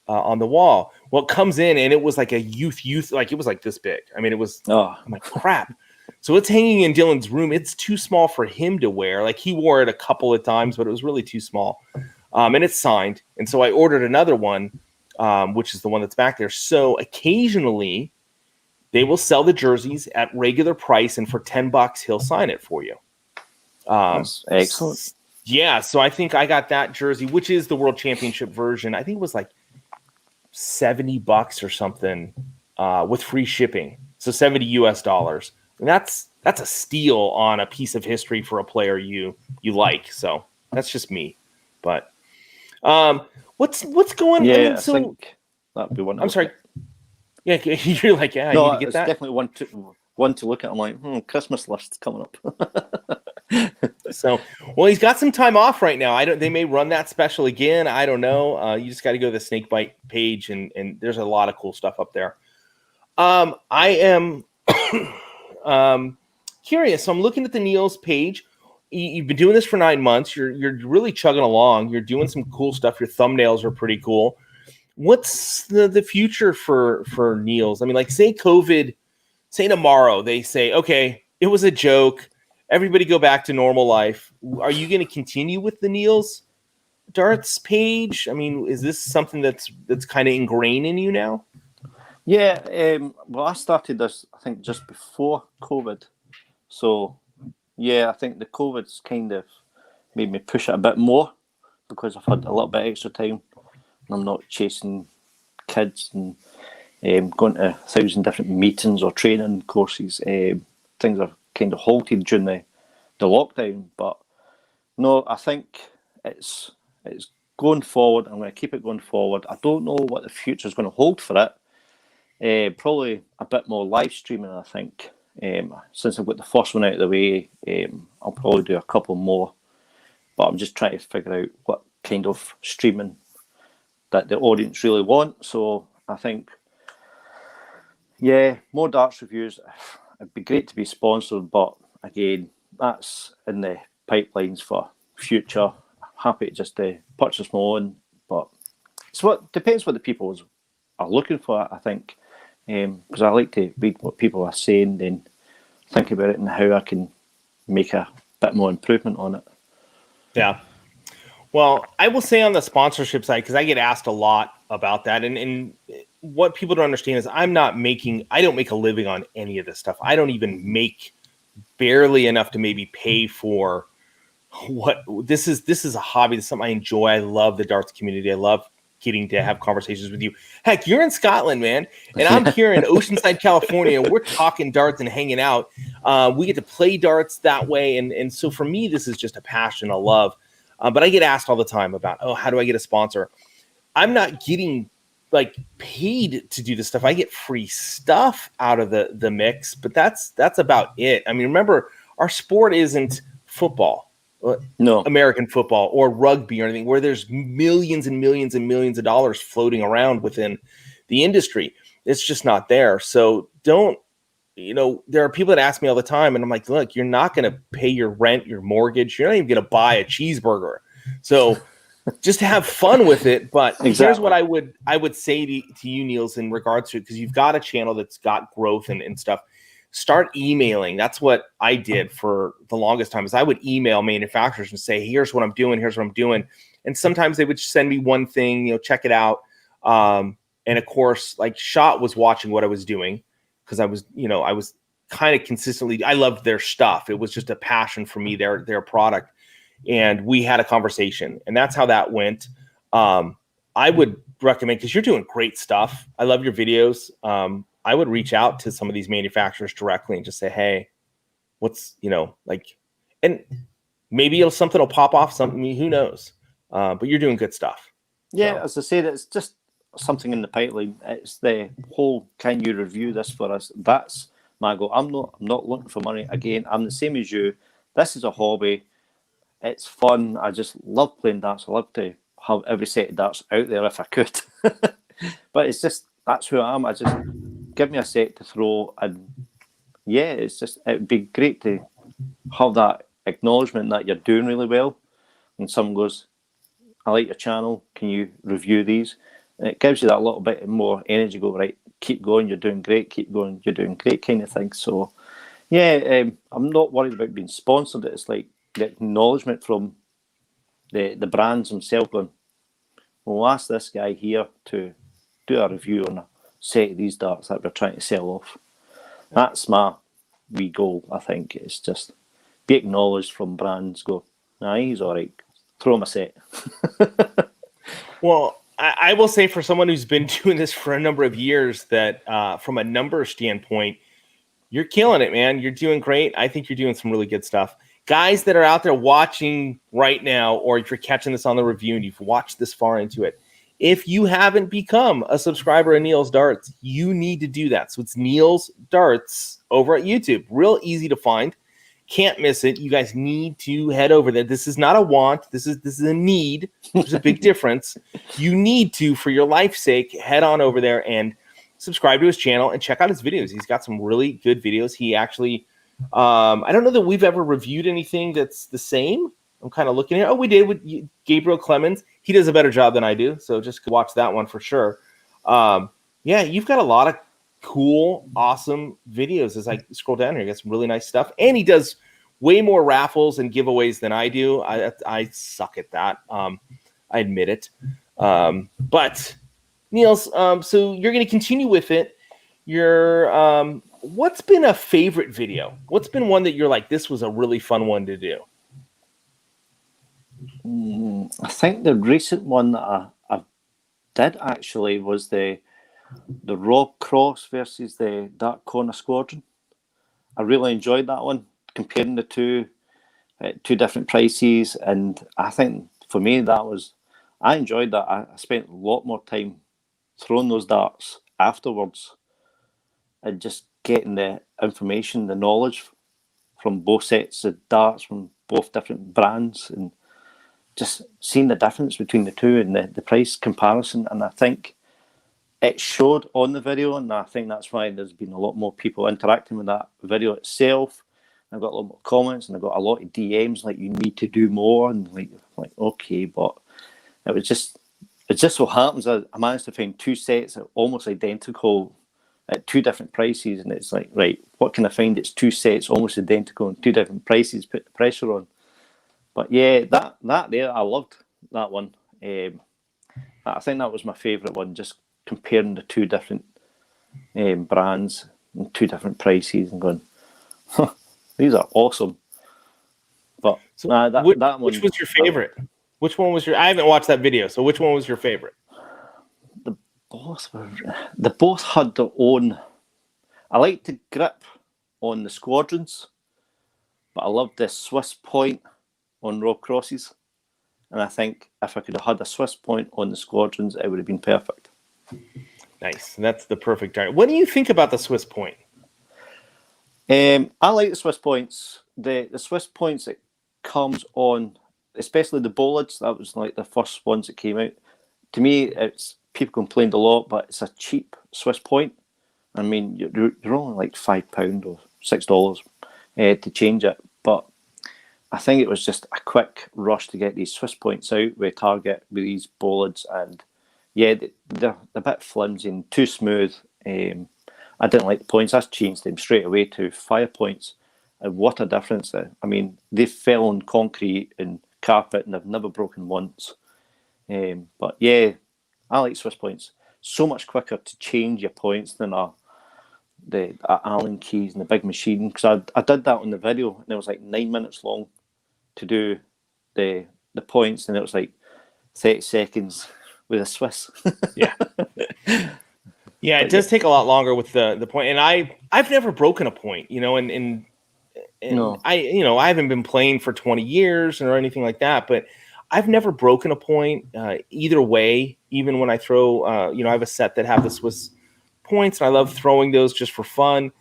on the wall. Well, it comes in and it was like a youth, like it was like this big. I mean, it was, I'm like, crap. So it's hanging in Dylan's room. It's too small for him to wear. Like he wore it a couple of times, but it was really too small. And it's signed. And so I ordered another one, which is the one that's back there. So occasionally they will sell the jerseys at regular price. And for $10, he'll sign it for you. That's excellent. Yeah. So I think I got that jersey, which is the World Championship version. I think it was like $70 or something with free shipping. So $70 US. And that's a steal on a piece of history for a player you like. So that's just me. But what's going on? Yeah, I mean, I so think that'd be one. I'm sorry. Yeah, you're like, yeah, No, I need to get it's that. definitely one to look at. I'm like, Christmas list's coming up. So, well, he's got some time off right now. They may run that special again. I don't know. You just got to go to the Snakebite page, and there's a lot of cool stuff up there. I am curious. So I'm looking at the Neil's page. You've been doing this for 9 months. You're really chugging along. You're doing some cool stuff. Your thumbnails are pretty cool. What's the future for Neil's? I mean, like say tomorrow they say, okay, it was a joke. Everybody go back to normal life. Are you going to continue with the Neil's Darts page? I mean, is this something that's kind of ingrained in you now? Yeah. Well, I started this, I think, just before COVID. So, yeah, I think the COVID's kind of made me push it a bit more because I've had a little bit extra time. I'm not chasing kids and going to 1,000 different meetings or training courses. Things are kind of halted during the lockdown. But no, I think it's going forward. I'm going to keep it going forward. I don't know what the future is going to hold for it. Probably a bit more live streaming, I think. Since I've got the first one out of the way, I'll probably do a couple more. But I'm just trying to figure out what kind of streaming that the audience really want. So I think, yeah, more darts reviews. It'd be great to be sponsored, but again, that's in the pipelines for future. I'm happy to just purchase my own, but it's what depends what the people are looking for, I think, because I like to read what people are saying, then think about it and how I can make a bit more improvement on it. Yeah. Well, I will say on the sponsorship side, because I get asked a lot about that, and what people don't understand is I don't make a living on any of this stuff. I don't even make barely enough to maybe pay for what this is. This is a hobby. This is something I enjoy. I love the darts community. I love getting to have conversations with you. Heck, you're in Scotland, man, and I'm here in Oceanside, California. We're talking darts and hanging out. We get to play darts that way, and so for me, this is just a passion, a love. But I get asked all the time about, how do I get a sponsor? I'm not getting like paid to do this stuff. I get free stuff out of the mix, but that's about it. I mean, remember, our sport isn't football, no, American football or rugby or anything where there's millions and millions and millions of dollars floating around within the industry. It's just not there. So there are people that ask me all the time, and I'm like, look, you're not going to pay your rent, your mortgage. You're not even going to buy a cheeseburger. So just have fun with it. But Here's what I would say to you, Niels, in regards to it, because you've got a channel that's got growth and stuff. Start emailing. That's what I did for the longest time, is I would email manufacturers and say, here's what I'm doing. Here's what I'm doing. And sometimes they would send me one thing, check it out. And of course, like Shot was watching what I was doing, because I was kind of consistently, I loved their stuff. It was just a passion for me, their product. And we had a conversation, and that's how that went. I would recommend, because you're doing great stuff. I love your videos. I would reach out to some of these manufacturers directly and just say, hey, what's, and maybe something will pop off, something, who knows? But you're doing good stuff. Yeah, as I said, it's just something in the pipeline. It's the whole, can you review this for us? That's my goal. I'm not looking for money. Again, I'm the same as you. This is a hobby. It's fun. I just love playing darts. I love to have every set of darts out there if I could. But it's just, that's who I am. I just give me a set to throw, and yeah, it would be great to have that acknowledgement that you're doing really well. And someone goes, I like your channel. Can you review these? It gives you that little bit more energy. Go, right, keep going, you're doing great. Keep going, you're doing great, kind of thing. So, yeah, I'm not worried about being sponsored. It's like the acknowledgement from the brands themselves going, we'll ask this guy here to do a review on a set of these darts that we're trying to sell off. That's my wee goal, I think. It's just be acknowledged from brands. Go, nah, he's all right. Throw him a set. Well, I will say for someone who's been doing this for a number of years that from a number standpoint, you're killing it, man. You're doing great. I think you're doing some really good stuff. Guys that are out there watching right now, or if you're catching this on the review and you've watched this far into it, if you haven't become a subscriber of Neil's Darts, you need to do that. So it's Neil's Darts over at YouTube. Real easy to find. Can't miss it. You guys need to head over there. This is not a want. This is a need. There's a big difference. You need to, for your life's sake, head on over there and subscribe to his channel and check out his videos. He's got some really good videos. He actually, I don't know that we've ever reviewed anything that's the same. I'm kind of looking at, oh, we did with Gabriel Clemens. He does a better job than I do. So just watch that one for sure. Yeah, you've got a lot of cool, awesome videos as I scroll down here. You got some really nice stuff. And he does way more raffles and giveaways than I do. I suck at that. I admit it. But Niels, so you're going to continue with it. What's been a favorite video? What's been one that you're like, this was a really fun one to do? I think the recent one that I did actually was the Rob Cross versus the Dark Corner Squadron. I really enjoyed that one, comparing the two different prices, and I think for me I enjoyed that. I spent a lot more time throwing those darts afterwards and just getting the information, the knowledge from both sets of darts from both different brands, and just seeing the difference between the two and the price comparison. And I think it showed on the video, and I think that's why there's been a lot more people interacting with that video itself. I've got a lot more comments, and I got a lot of DMs like, you need to do more, and like okay, but it just so happens I managed to find two sets that are almost identical at two different prices, and it's like, right, what can I find? It's two sets almost identical and two different prices, put the pressure on. But yeah, that there, I loved that one. I think that was my favourite one, just comparing the two different brands and two different prices and going, huh, these are awesome. But so that one. Which was your favorite? Which one was I haven't watched that video, so which one was your favorite? They both had their own. I liked the grip on the Squadrons, but I loved the Swiss point on Rob Cross's. And I think if I could have had a Swiss point on the Squadrons, it would have been perfect. Nice. That's the perfect dart. What do you think about the Swiss point? I like the Swiss points. The Swiss points that comes on, especially the Bollards, that was like the first ones that came out. To me, it's people complained a lot, but it's a cheap Swiss point. I mean, you're only like £5 or $6 to change it. But I think it was just a quick rush to get these Swiss points out with Target with these Bollards, and yeah, they're a bit flimsy and too smooth. I didn't like the points. I changed them straight away to fire points, and what a difference! I mean, they fell on concrete and carpet, and they've never broken once. But yeah, I like Swiss points. So much quicker to change your points than the Allen keys and the big machine. Because I did that on the video, and it was like 9 minutes long to do the points, and it was like 30 seconds with a Swiss. Yeah. Yeah, it does take a lot longer with the point. And I've never broken a point, and No. I haven't been playing for 20 years or anything like that, but I've never broken a point either way. Even when I throw, I have a set that have the Swiss points, and I love throwing those just for fun.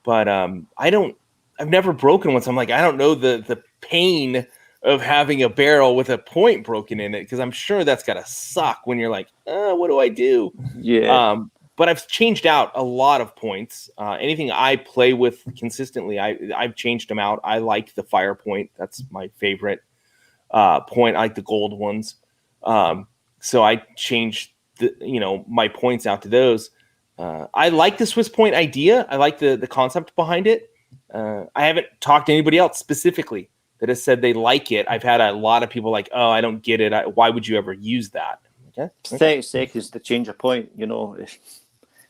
But I've never broken one, so I'm like, I don't know the pain of having a barrel with a point broken in it, because I'm sure that's gotta suck when you're like, what do I do? Yeah. But I've changed out a lot of points. Anything I play with consistently, I've changed them out. I like the fire point. That's my favorite point. I like the gold ones. So I changed my points out to those. I like the Swiss point idea. I like the concept behind it. I haven't talked to anybody else specifically that has said they like it. I've had a lot of people like, oh, I don't get it. Why would you ever use that? Okay. 30 seconds to change a point,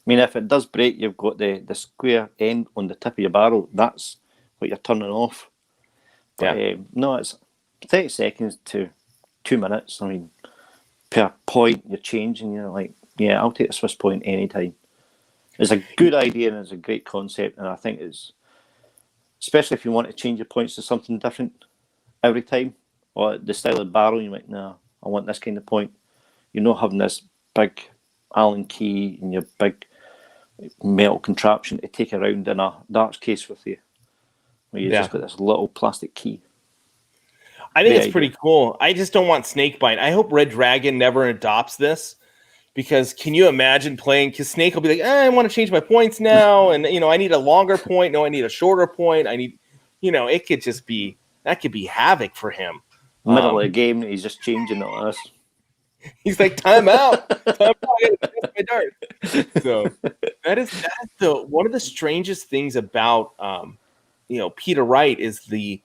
if it does break, you've got the square end on the tip of your barrel. That's what you're turning off. But, no, it's 30 seconds to 2 minutes. I mean, per point you're changing. You're like, yeah, I'll take a Swiss point anytime. It's a good idea and it's a great concept. And I think it's, especially if you want to change your points to something different every time, or the style of barrel, you're like, no, I want this kind of point. You're not having this big Allen key and your big metal contraption to take around in a darts case with you, where you just got this little plastic key. I think it's pretty cool. I just don't want Snakebite. I hope Red Dragon never adopts this, because can you imagine playing? Because Snake will be like, I want to change my points now, and I need a longer point. No, I need a shorter point. I need, it could just be havoc for him. Middle of the game, he's just changing it on us. He's like, time out. Time out. I gotta test my dart. So that's one of the strangest things about Peter Wright is the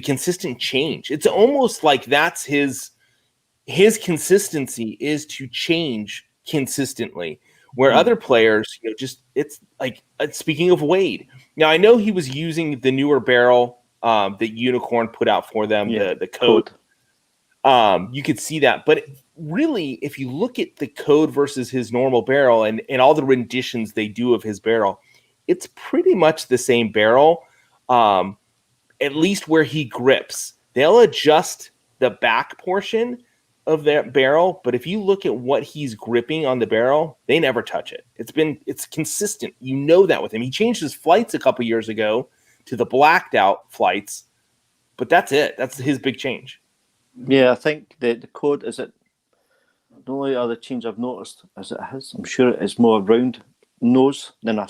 consistent change. It's almost like that's his consistency is to change consistently, where other players, it's like, speaking of Wade. Now I know he was using the newer barrel that Unicorn put out for them, the code. You could see that, but really, if you look at the code versus his normal barrel and all the renditions they do of his barrel, it's pretty much the same barrel, at least where he grips. They'll adjust the back portion of that barrel, but if you look at what he's gripping on the barrel, they never touch it. It's consistent. That with him. He changed his flights a couple years ago to the blacked out flights, but that's it. That's his big change. Yeah, I think the code is it. The only other change I've noticed is it has. I'm sure it is more round nose than a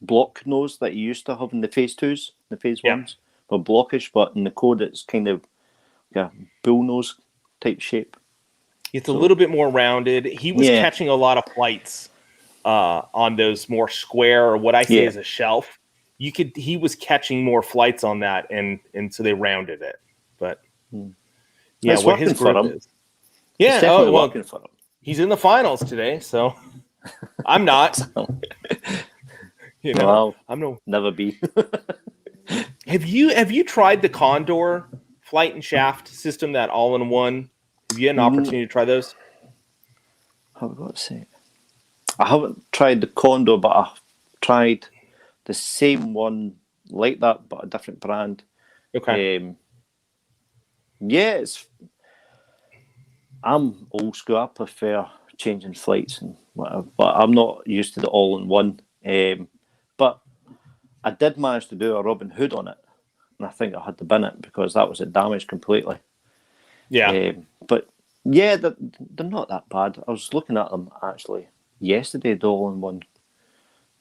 block nose that you used to have in the phase 2s, the phase 1s, or blockish. But in the code, it's kind of like a bull nose type shape. It's a little bit more rounded. He was catching a lot of flights on those more square, or what I say is a shelf. He was catching more flights on that, and so they rounded it. But it's what his grip is. Yeah, it's definitely working for him. He's in the finals today, so I'm not. I'll never be. Have you tried the Condor flight and shaft system, that all-in-one? Have you had an opportunity to try those? I've got to say, I haven't tried the Condor, but I've tried the same one like that, but a different brand. Okay. I'm old school. I prefer changing flights and whatever, but I'm not used to the all-in-one. But I did manage to do a Robin Hood on it, and I think I had to bin it because that was damaged completely. Yeah. But yeah, they're not that bad. I was looking at them actually yesterday, the all-in-one,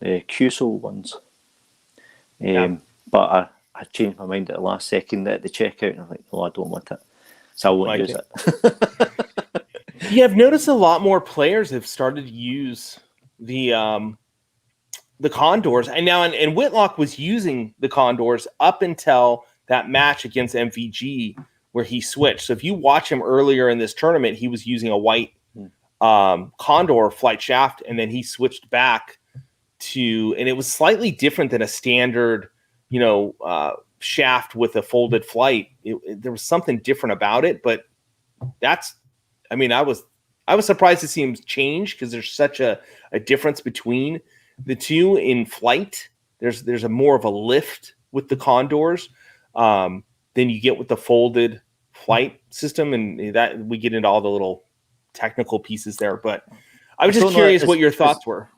the QSO ones. But I changed my mind at the last second at the checkout, and I think, no, I don't want it. So I won't use it. Yeah, I've noticed a lot more players have started to use the Condors, and Whitlock was using the Condors up until that match against MVG where he switched. So if you watch him earlier in this tournament, he was using a white Condor flight shaft, and then he switched back to, and it was slightly different than a standard, shaft with a folded flight. There was something different about it, but I was surprised to see him change, because there's such a difference between the two in flight. There's a more of a lift with the Condors than you get with the folded flight system, and that we get into all the little technical pieces there. But I was just curious what your thoughts were.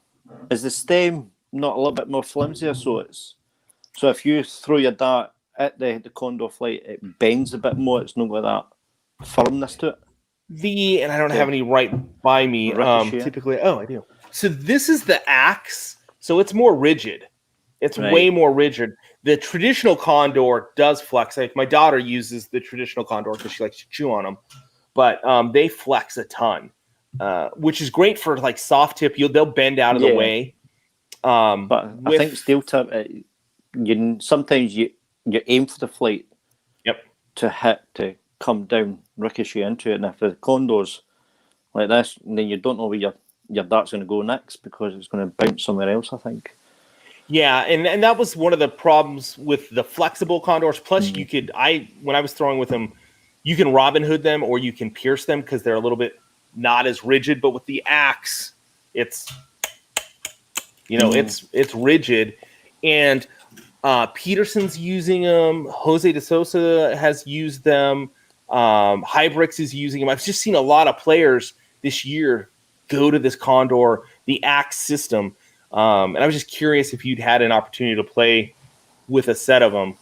Is the stem not a little bit more flimsier? So if you throw your dart at the Condor flight, it bends a bit more. It's not got that firmness to it. And I don't have any right by me. Typically, I do. So this is the axe. So it's more rigid. It's way more rigid. The traditional Condor does flex. Like my daughter uses the traditional Condor because she likes to chew on them, but they flex a ton. which is great for like soft tip. They'll bend out of the way. But I think steel tip, sometimes you aim for the flight. Yep. To come down, ricochet into it, and if the condor's like this, then you don't know where your dart's going to go next because it's going to bounce somewhere else, I think. Yeah, and that was one of the problems with the flexible condors. Plus, when I was throwing with them, you can Robin Hood them or you can pierce them because they're a little bit not as rigid. But with the axe, it's it's rigid. And Peterson's using them. Jose de Sosa has used them. Hybrix is using them. I've just seen a lot of players this year go to this condor, the axe system. And I was just curious if you'd had an opportunity to play with a set of them.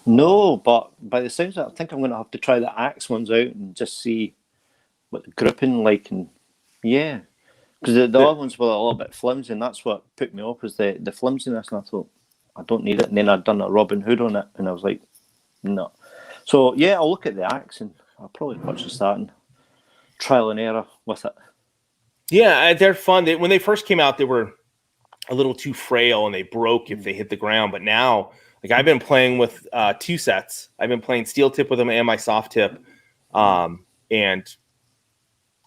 No, but by the sounds of it, I think I'm going to have to try the axe ones out and just see what the gripping like. And yeah, because the other ones were a little bit flimsy, and that's what put me off was the flimsiness. And I thought, I don't need it. And then I'd done a Robin Hood on it, and I was like, no. So yeah, I'll look at the axe, and I'll probably purchase that and trial and error with it. Yeah, they're fun. When they first came out, they were a little too frail and they broke if they hit the ground. But now, like I've been playing with 2 sets. I've been playing steel tip with them and my soft tip, and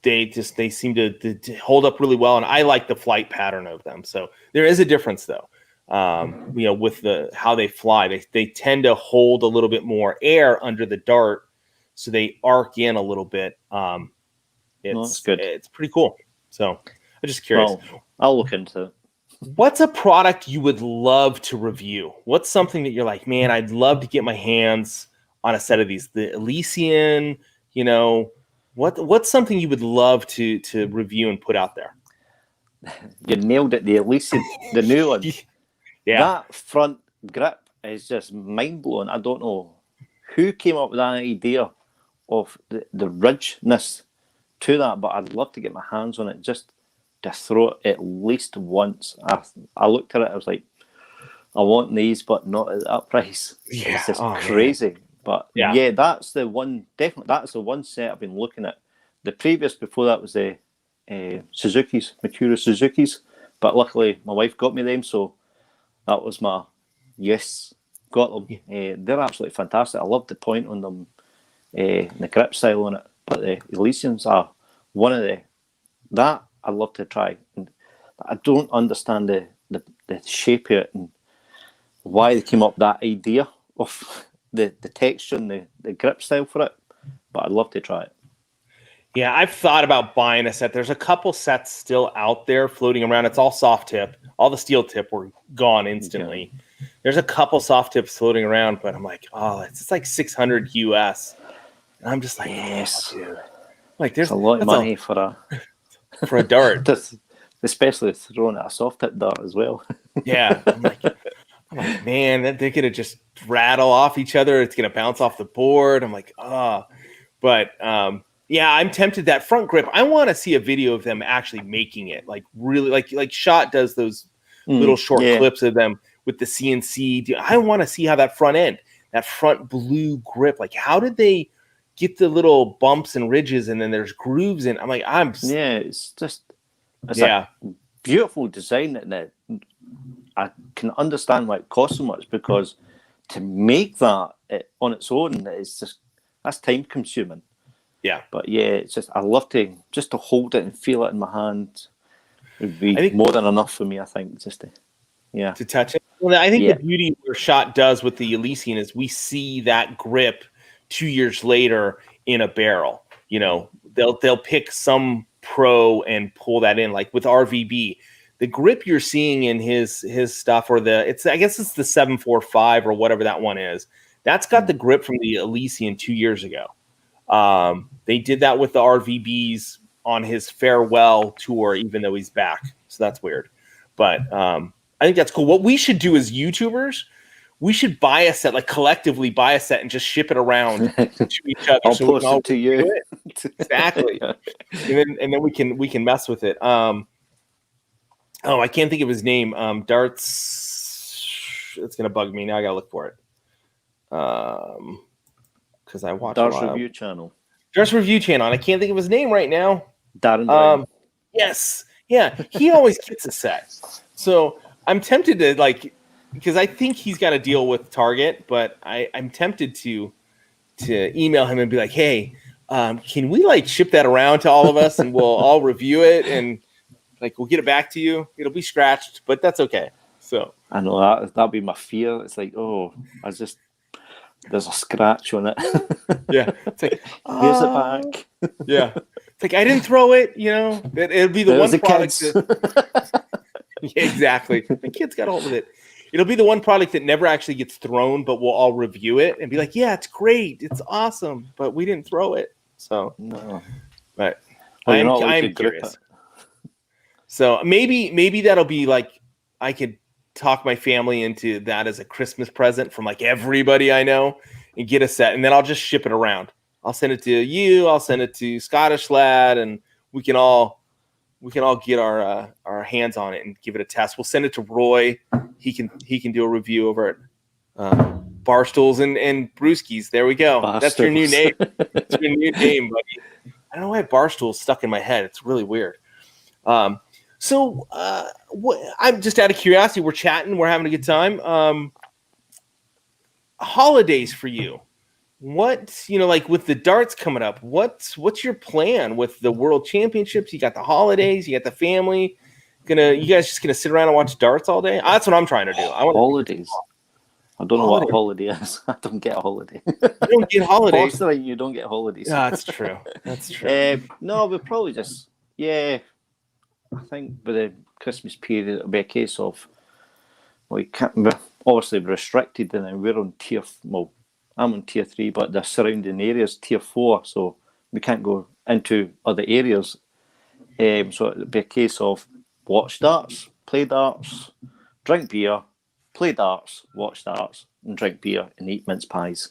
they seem to hold up really well. And I like the flight pattern of them. So there is a difference though. With how they fly, they tend to hold a little bit more air under the dart, so they arc in a little bit. It's good. It's pretty cool. So I'm just curious. Well, I'll look into it. What's a product you would love to review? What's something that you're like, man, I'd love to get my hands on a set of these? The Elysian, what's something you would love to review and put out there? You nailed it. The Elysian, the new one. Yeah. That front grip is just mind-blowing. I don't know who came up with that idea of the ridgeness to that, but I'd love to get my hands on it just to throw it at least once. I looked at it, I was like, I want these, but not at that price. Yeah. It's just crazy. Man. But yeah, that's the one, definitely, that's the one set I've been looking at. The previous before that was the Suzuki's, Makura Suzuki's, but luckily my wife got me them, so that was my got them. They're absolutely fantastic. I love the point on them, the grip style on it. But the Elysians are one of that I'd love to try. And I don't understand the shape of it and why they came up with that idea of the texture and the grip style for it. But I'd love to try it. Yeah, I've thought about buying a set. There's a couple sets still out there floating around. It's all soft tip. All the steel tip were gone instantly. Yeah. There's a couple soft tips floating around, but I'm like, it's like $600 US. And I'm just like, yes, dude. Like, there's a lot of money for a dart, especially throwing at a soft tip dart as well. Yeah, I'm like, man, they're gonna just rattle off each other. It's gonna bounce off the board. I'm like, but yeah, I'm tempted. That front grip, I want to see a video of them actually making it, like really, like Shot does those little short clips of them with the CNC. I want to see how that front blue grip, like how did they get the little bumps and ridges, and then there's grooves in. I'm like, it's a beautiful design that I can understand why it costs so much, because to make that on its own that's time consuming. Yeah, but it's just I love to hold it and feel it in my hand. Would be more than enough for me. I think just to touch it. Well, I think the beauty where Shot does with the Elysian is we see that grip 2 years later in a barrel. They'll pick some pro and pull that in, like with RVB. The grip you're seeing in his stuff, or I guess it's the 745 or whatever that one is. That's got the grip from the Elysian 2 years ago. They did that with the RVBs on his farewell tour, even though he's back. So that's weird. But I think that's cool. What we should do as YouTubers, we should buy a set, like collectively buy a set and just ship it around to each other. I'll post it to you. Exactly. and then we can mess with it. I can't think of his name. Darts. It's gonna bug me now. I gotta look for it. Because I watch Darts Review Channel. Darts Review Channel. And I can't think of his name right now. Darren Brown. Yes. Yeah. He always gets a set. So I'm tempted to like, because I think he's got to deal with Target, but I'm tempted to email him and be like, hey, can we like ship that around to all of us and we'll all review it and like we'll get it back to you. It'll be scratched, but that's okay. So I know that'd be my fear. It's like, oh, there's a scratch on it. yeah, it's like here's it back. Yeah, it's like I didn't throw it. You know, it'll be the There's one product. Yeah, exactly. The kids got hold of it. It'll be the one product that never actually gets thrown, but we'll all review it and be like, yeah, it's great, it's awesome, but we didn't throw it. So no, but well, I'm curious. So maybe that'll be like I could talk my family into that as a Christmas present from like everybody I know and get a set, and then I'll just ship it around. I'll send it to you. I'll send it to Scottish Lad, and we can all get our hands on it and give it a test. We'll send it to Roy. He can do a review over at Barstools and Brewskis. There we go. Barstools. That's your new name. That's your new name, buddy. I don't know why Barstool's stuck in my head. It's really weird. So I'm just out of curiosity. We're chatting. We're having a good time. Holidays for you. What, like with the darts coming up, what's your plan with the World Championships? You got the holidays, you got the family. You guys just gonna sit around and watch darts all day? That's what I'm trying to do. I want holidays. I don't know what a holiday is. I don't get a holiday. You don't get holidays. Fortunately, you don't get holidays. That's true. That's true. No, we'll probably just I think by the Christmas period it'll be a case of we can't. We're obviously restricted, and we're on tier. Well, I'm on tier 3, but the surrounding areas tier 4, so we can't go into other areas. So it'll be a case of watch darts, play darts, drink beer, play darts, watch darts, and drink beer and eat mince pies.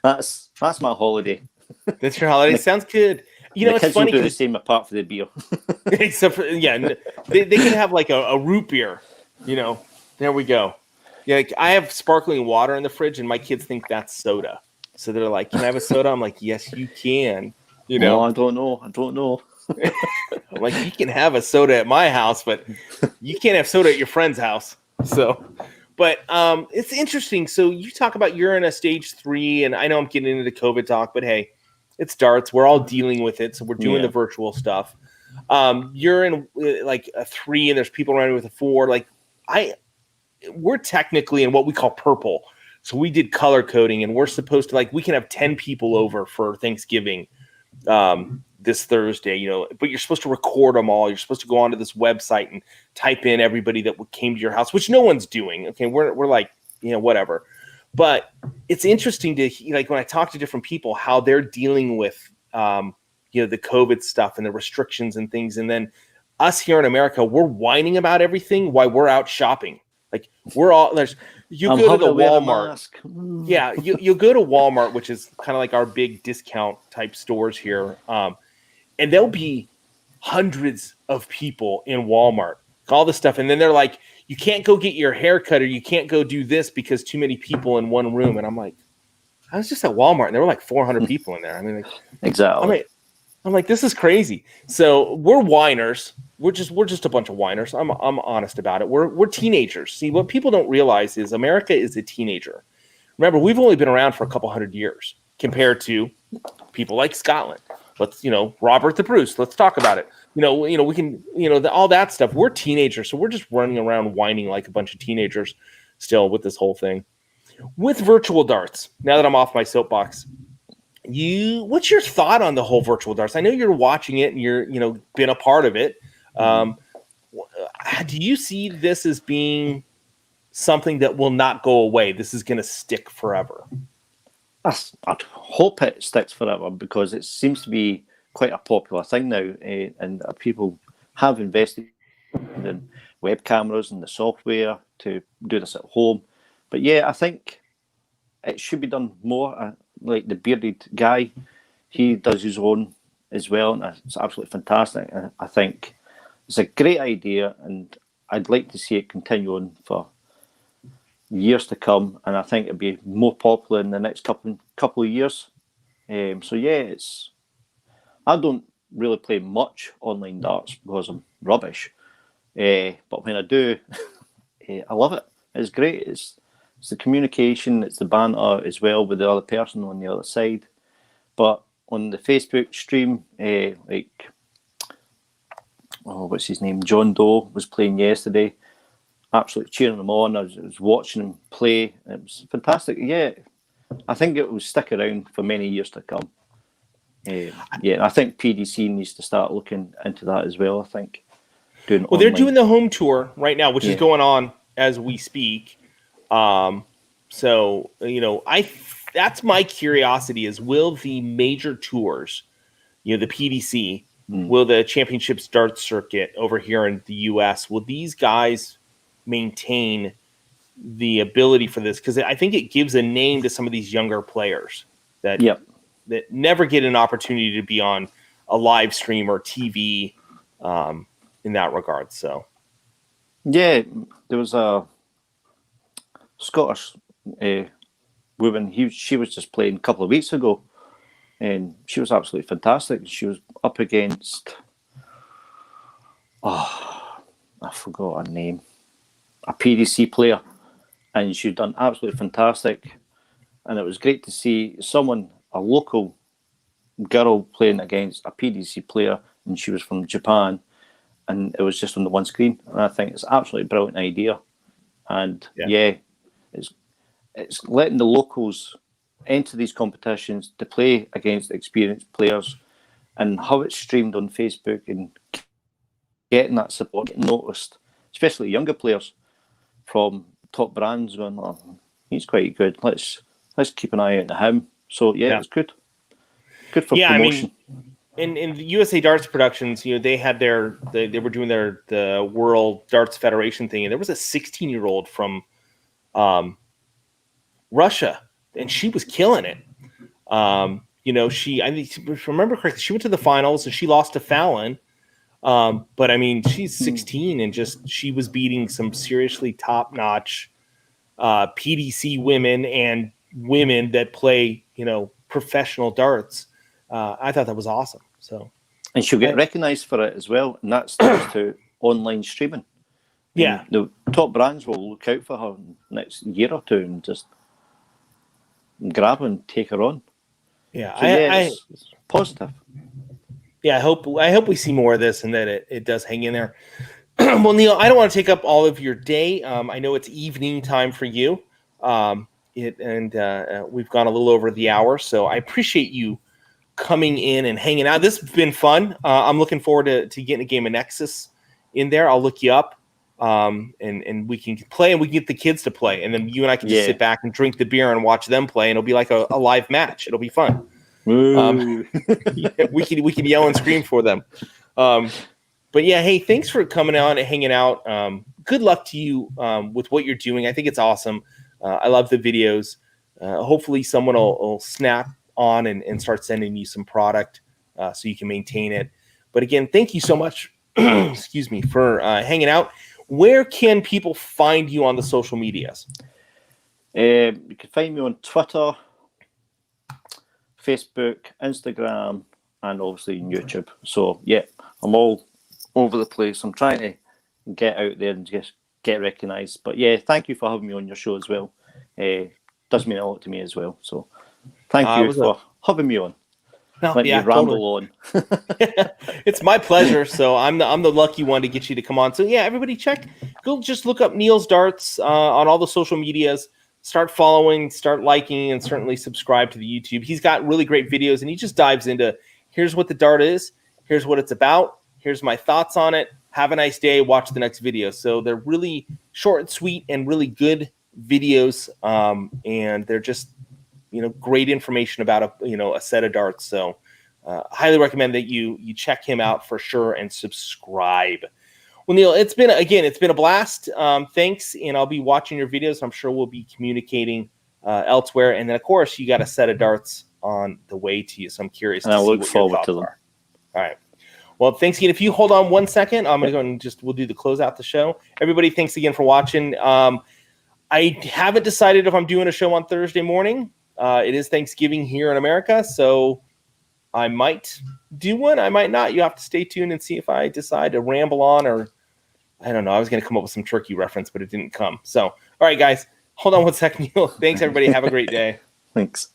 That's my holiday. That's your holiday. Sounds good. The it's kids funny will do the same apart from the beer. Except for they can have like a root beer. There we go. Yeah, like I have sparkling water in the fridge, and my kids think that's soda. So they're like, "Can I have a soda?" I'm like, "Yes, you can." No, I don't know. I'm like, you can have a soda at my house, but you can't have soda at your friend's house. So, but it's interesting. So you talk about you're in a stage 3, and I know I'm getting into the COVID talk, but hey, it's darts. We're all dealing with it, so we're doing the virtual stuff. You're in like a 3, and there's people around with a 4. Like we're technically in what we call purple. So we did color coding, and we're supposed to we can have 10 people over for Thanksgiving this Thursday, but you're supposed to record them all. You're supposed to go onto this website and type in everybody that came to your house, which no one's doing. Okay. We're like, whatever. But it's interesting to when I talk to different people, how they're dealing with, the COVID stuff and the restrictions and things. And then us here in America, we're whining about everything while we're out shopping. Like we're all you go to the Walmart. Yeah, you go to Walmart, which is kind of like our big discount type stores here. And there'll be hundreds of people in Walmart, all this stuff. And then they're like, you can't go get your hair cut or you can't go do this because too many people in one room. And I'm like, I was just at Walmart and there were like 400 people in there. I mean, exactly. I'm like, this is crazy. So we're whiners. We're just a bunch of whiners. I'm honest about it. We're teenagers. See, what people don't realize is America is a teenager. Remember, we've only been around for a couple hundred years compared to people like Scotland. Let's, Robert the Bruce. Let's talk about it. We can, all that stuff. We're teenagers, so we're just running around whining like a bunch of teenagers still with this whole thing. With virtual darts, now that I'm off my soapbox, what's your thought on the whole virtual darts? I know you're watching it and you're, been a part of it. Do you see this as being something that will not go away? This is going to stick forever. I'd hope it sticks forever because it seems to be quite a popular thing now, and people have invested in web cameras and the software to do this at home. But I think it should be done more. Like the bearded guy, he does his own as well, and it's absolutely fantastic. I think it's a great idea, and I'd like to see it continue on for years to come. And I think it'll be more popular in the next couple of years. I don't really play much online darts because I'm rubbish. But when I do, I love it. It's great. It's the communication, it's the banter as well with the other person on the other side. But on the Facebook stream, what's his name? John Doe was playing yesterday. Absolutely cheering him on. I was watching him play. It was fantastic. Yeah, I think it will stick around for many years to come. I think PDC needs to start looking into that as well. I think they're doing the home tour right now, which is going on as we speak. So that's my curiosity: is will the major tours, the PDC, will the Championship Darts Circuit over here in the U.S., will these guys maintain the ability for this? Because I think it gives a name to some of these younger players that never get an opportunity to be on a live stream or TV in that regard. So, there was a Scottish woman. She was just playing a couple of weeks ago, and she was absolutely fantastic. She was up against, I forgot her name, a PDC player, and she'd done absolutely fantastic. And it was great to see a local girl playing against a PDC player, and she was from Japan, and it was just on the one screen. And I think it's absolutely a brilliant idea. And it's letting the locals enter these competitions to play against experienced players, and how it's streamed on Facebook and getting that support, getting noticed, especially younger players from top brands going, oh, he's quite good. Let's keep an eye out on him. So it's good. Good for promotion. I mean, in the USA Darts Productions, they had they were doing the World Darts Federation thing, and there was a 16-year-old from Russia, and she was killing it. I think, if I remember correctly, she went to the finals and she lost to Fallon. But I mean, she's 16 and she was beating some seriously top-notch PDC women and women that play, professional darts. I thought that was awesome. So, and she'll get recognized for it as well, and that's thanks to online streaming. Yeah, and the top brands will look out for her next year or two and just grab and take her on. Yeah, so, it's positive. Yeah, I hope we see more of this and that it does hang in there. Well, Neil, I don't want to take up all of your day. I know it's evening time for you. We've gone a little over the hour, so I appreciate you coming in and hanging out. This has been fun. I'm looking forward to getting a game of Nexus in there. I'll look you up, and we can play, and we can get the kids to play, and then you and I can just sit back and drink the beer and watch them play, and it'll be like a live match. It'll be fun. We can yell and scream for them. But yeah, hey, thanks for coming on and hanging out. Good luck to you with what you're doing. I think it's awesome. I love the videos. Hopefully someone will snap on and start sending you some product so you can maintain it. But again, thank you so much excuse me, for hanging out. Where can people find you on the social medias? You can find me on Twitter, Facebook, Instagram, and obviously YouTube. So I'm all over the place. I'm trying to get out there and just get recognized. But thank you for having me on your show as well. Does mean a lot to me as well. So thank you for having me on. Let me ramble on. It's my pleasure. So I'm the lucky one to get you to come on. So everybody go just look up Neil's Darts on all the social medias. Start following, start liking, and certainly subscribe to the YouTube. He's got really great videos, and he just dives into, here's what the dart is, here's what it's about, here's my thoughts on it. Have a nice day. Watch the next video. So they're really short and sweet and really good videos, and they're just great information about a set of darts. So highly recommend that you check him out for sure and subscribe. Well, Neil, it's been a blast. Thanks, and I'll be watching your videos. I'm sure we'll be communicating elsewhere. And then, of course, you got a set of darts on the way to you. So I'm curious. And I look forward to them. All right. Well, thanks again. If you hold on 1 second, I'm going to go and we'll do the close out the show. Everybody, thanks again for watching. I haven't decided if I'm doing a show on Thursday morning. It is Thanksgiving here in America, so I might do one. I might not. You have to stay tuned and see if I decide to ramble on, or I don't know. I was going to come up with some turkey reference, but it didn't come. So, all right, guys, hold on one second. Thanks, everybody. Have a great day. Thanks.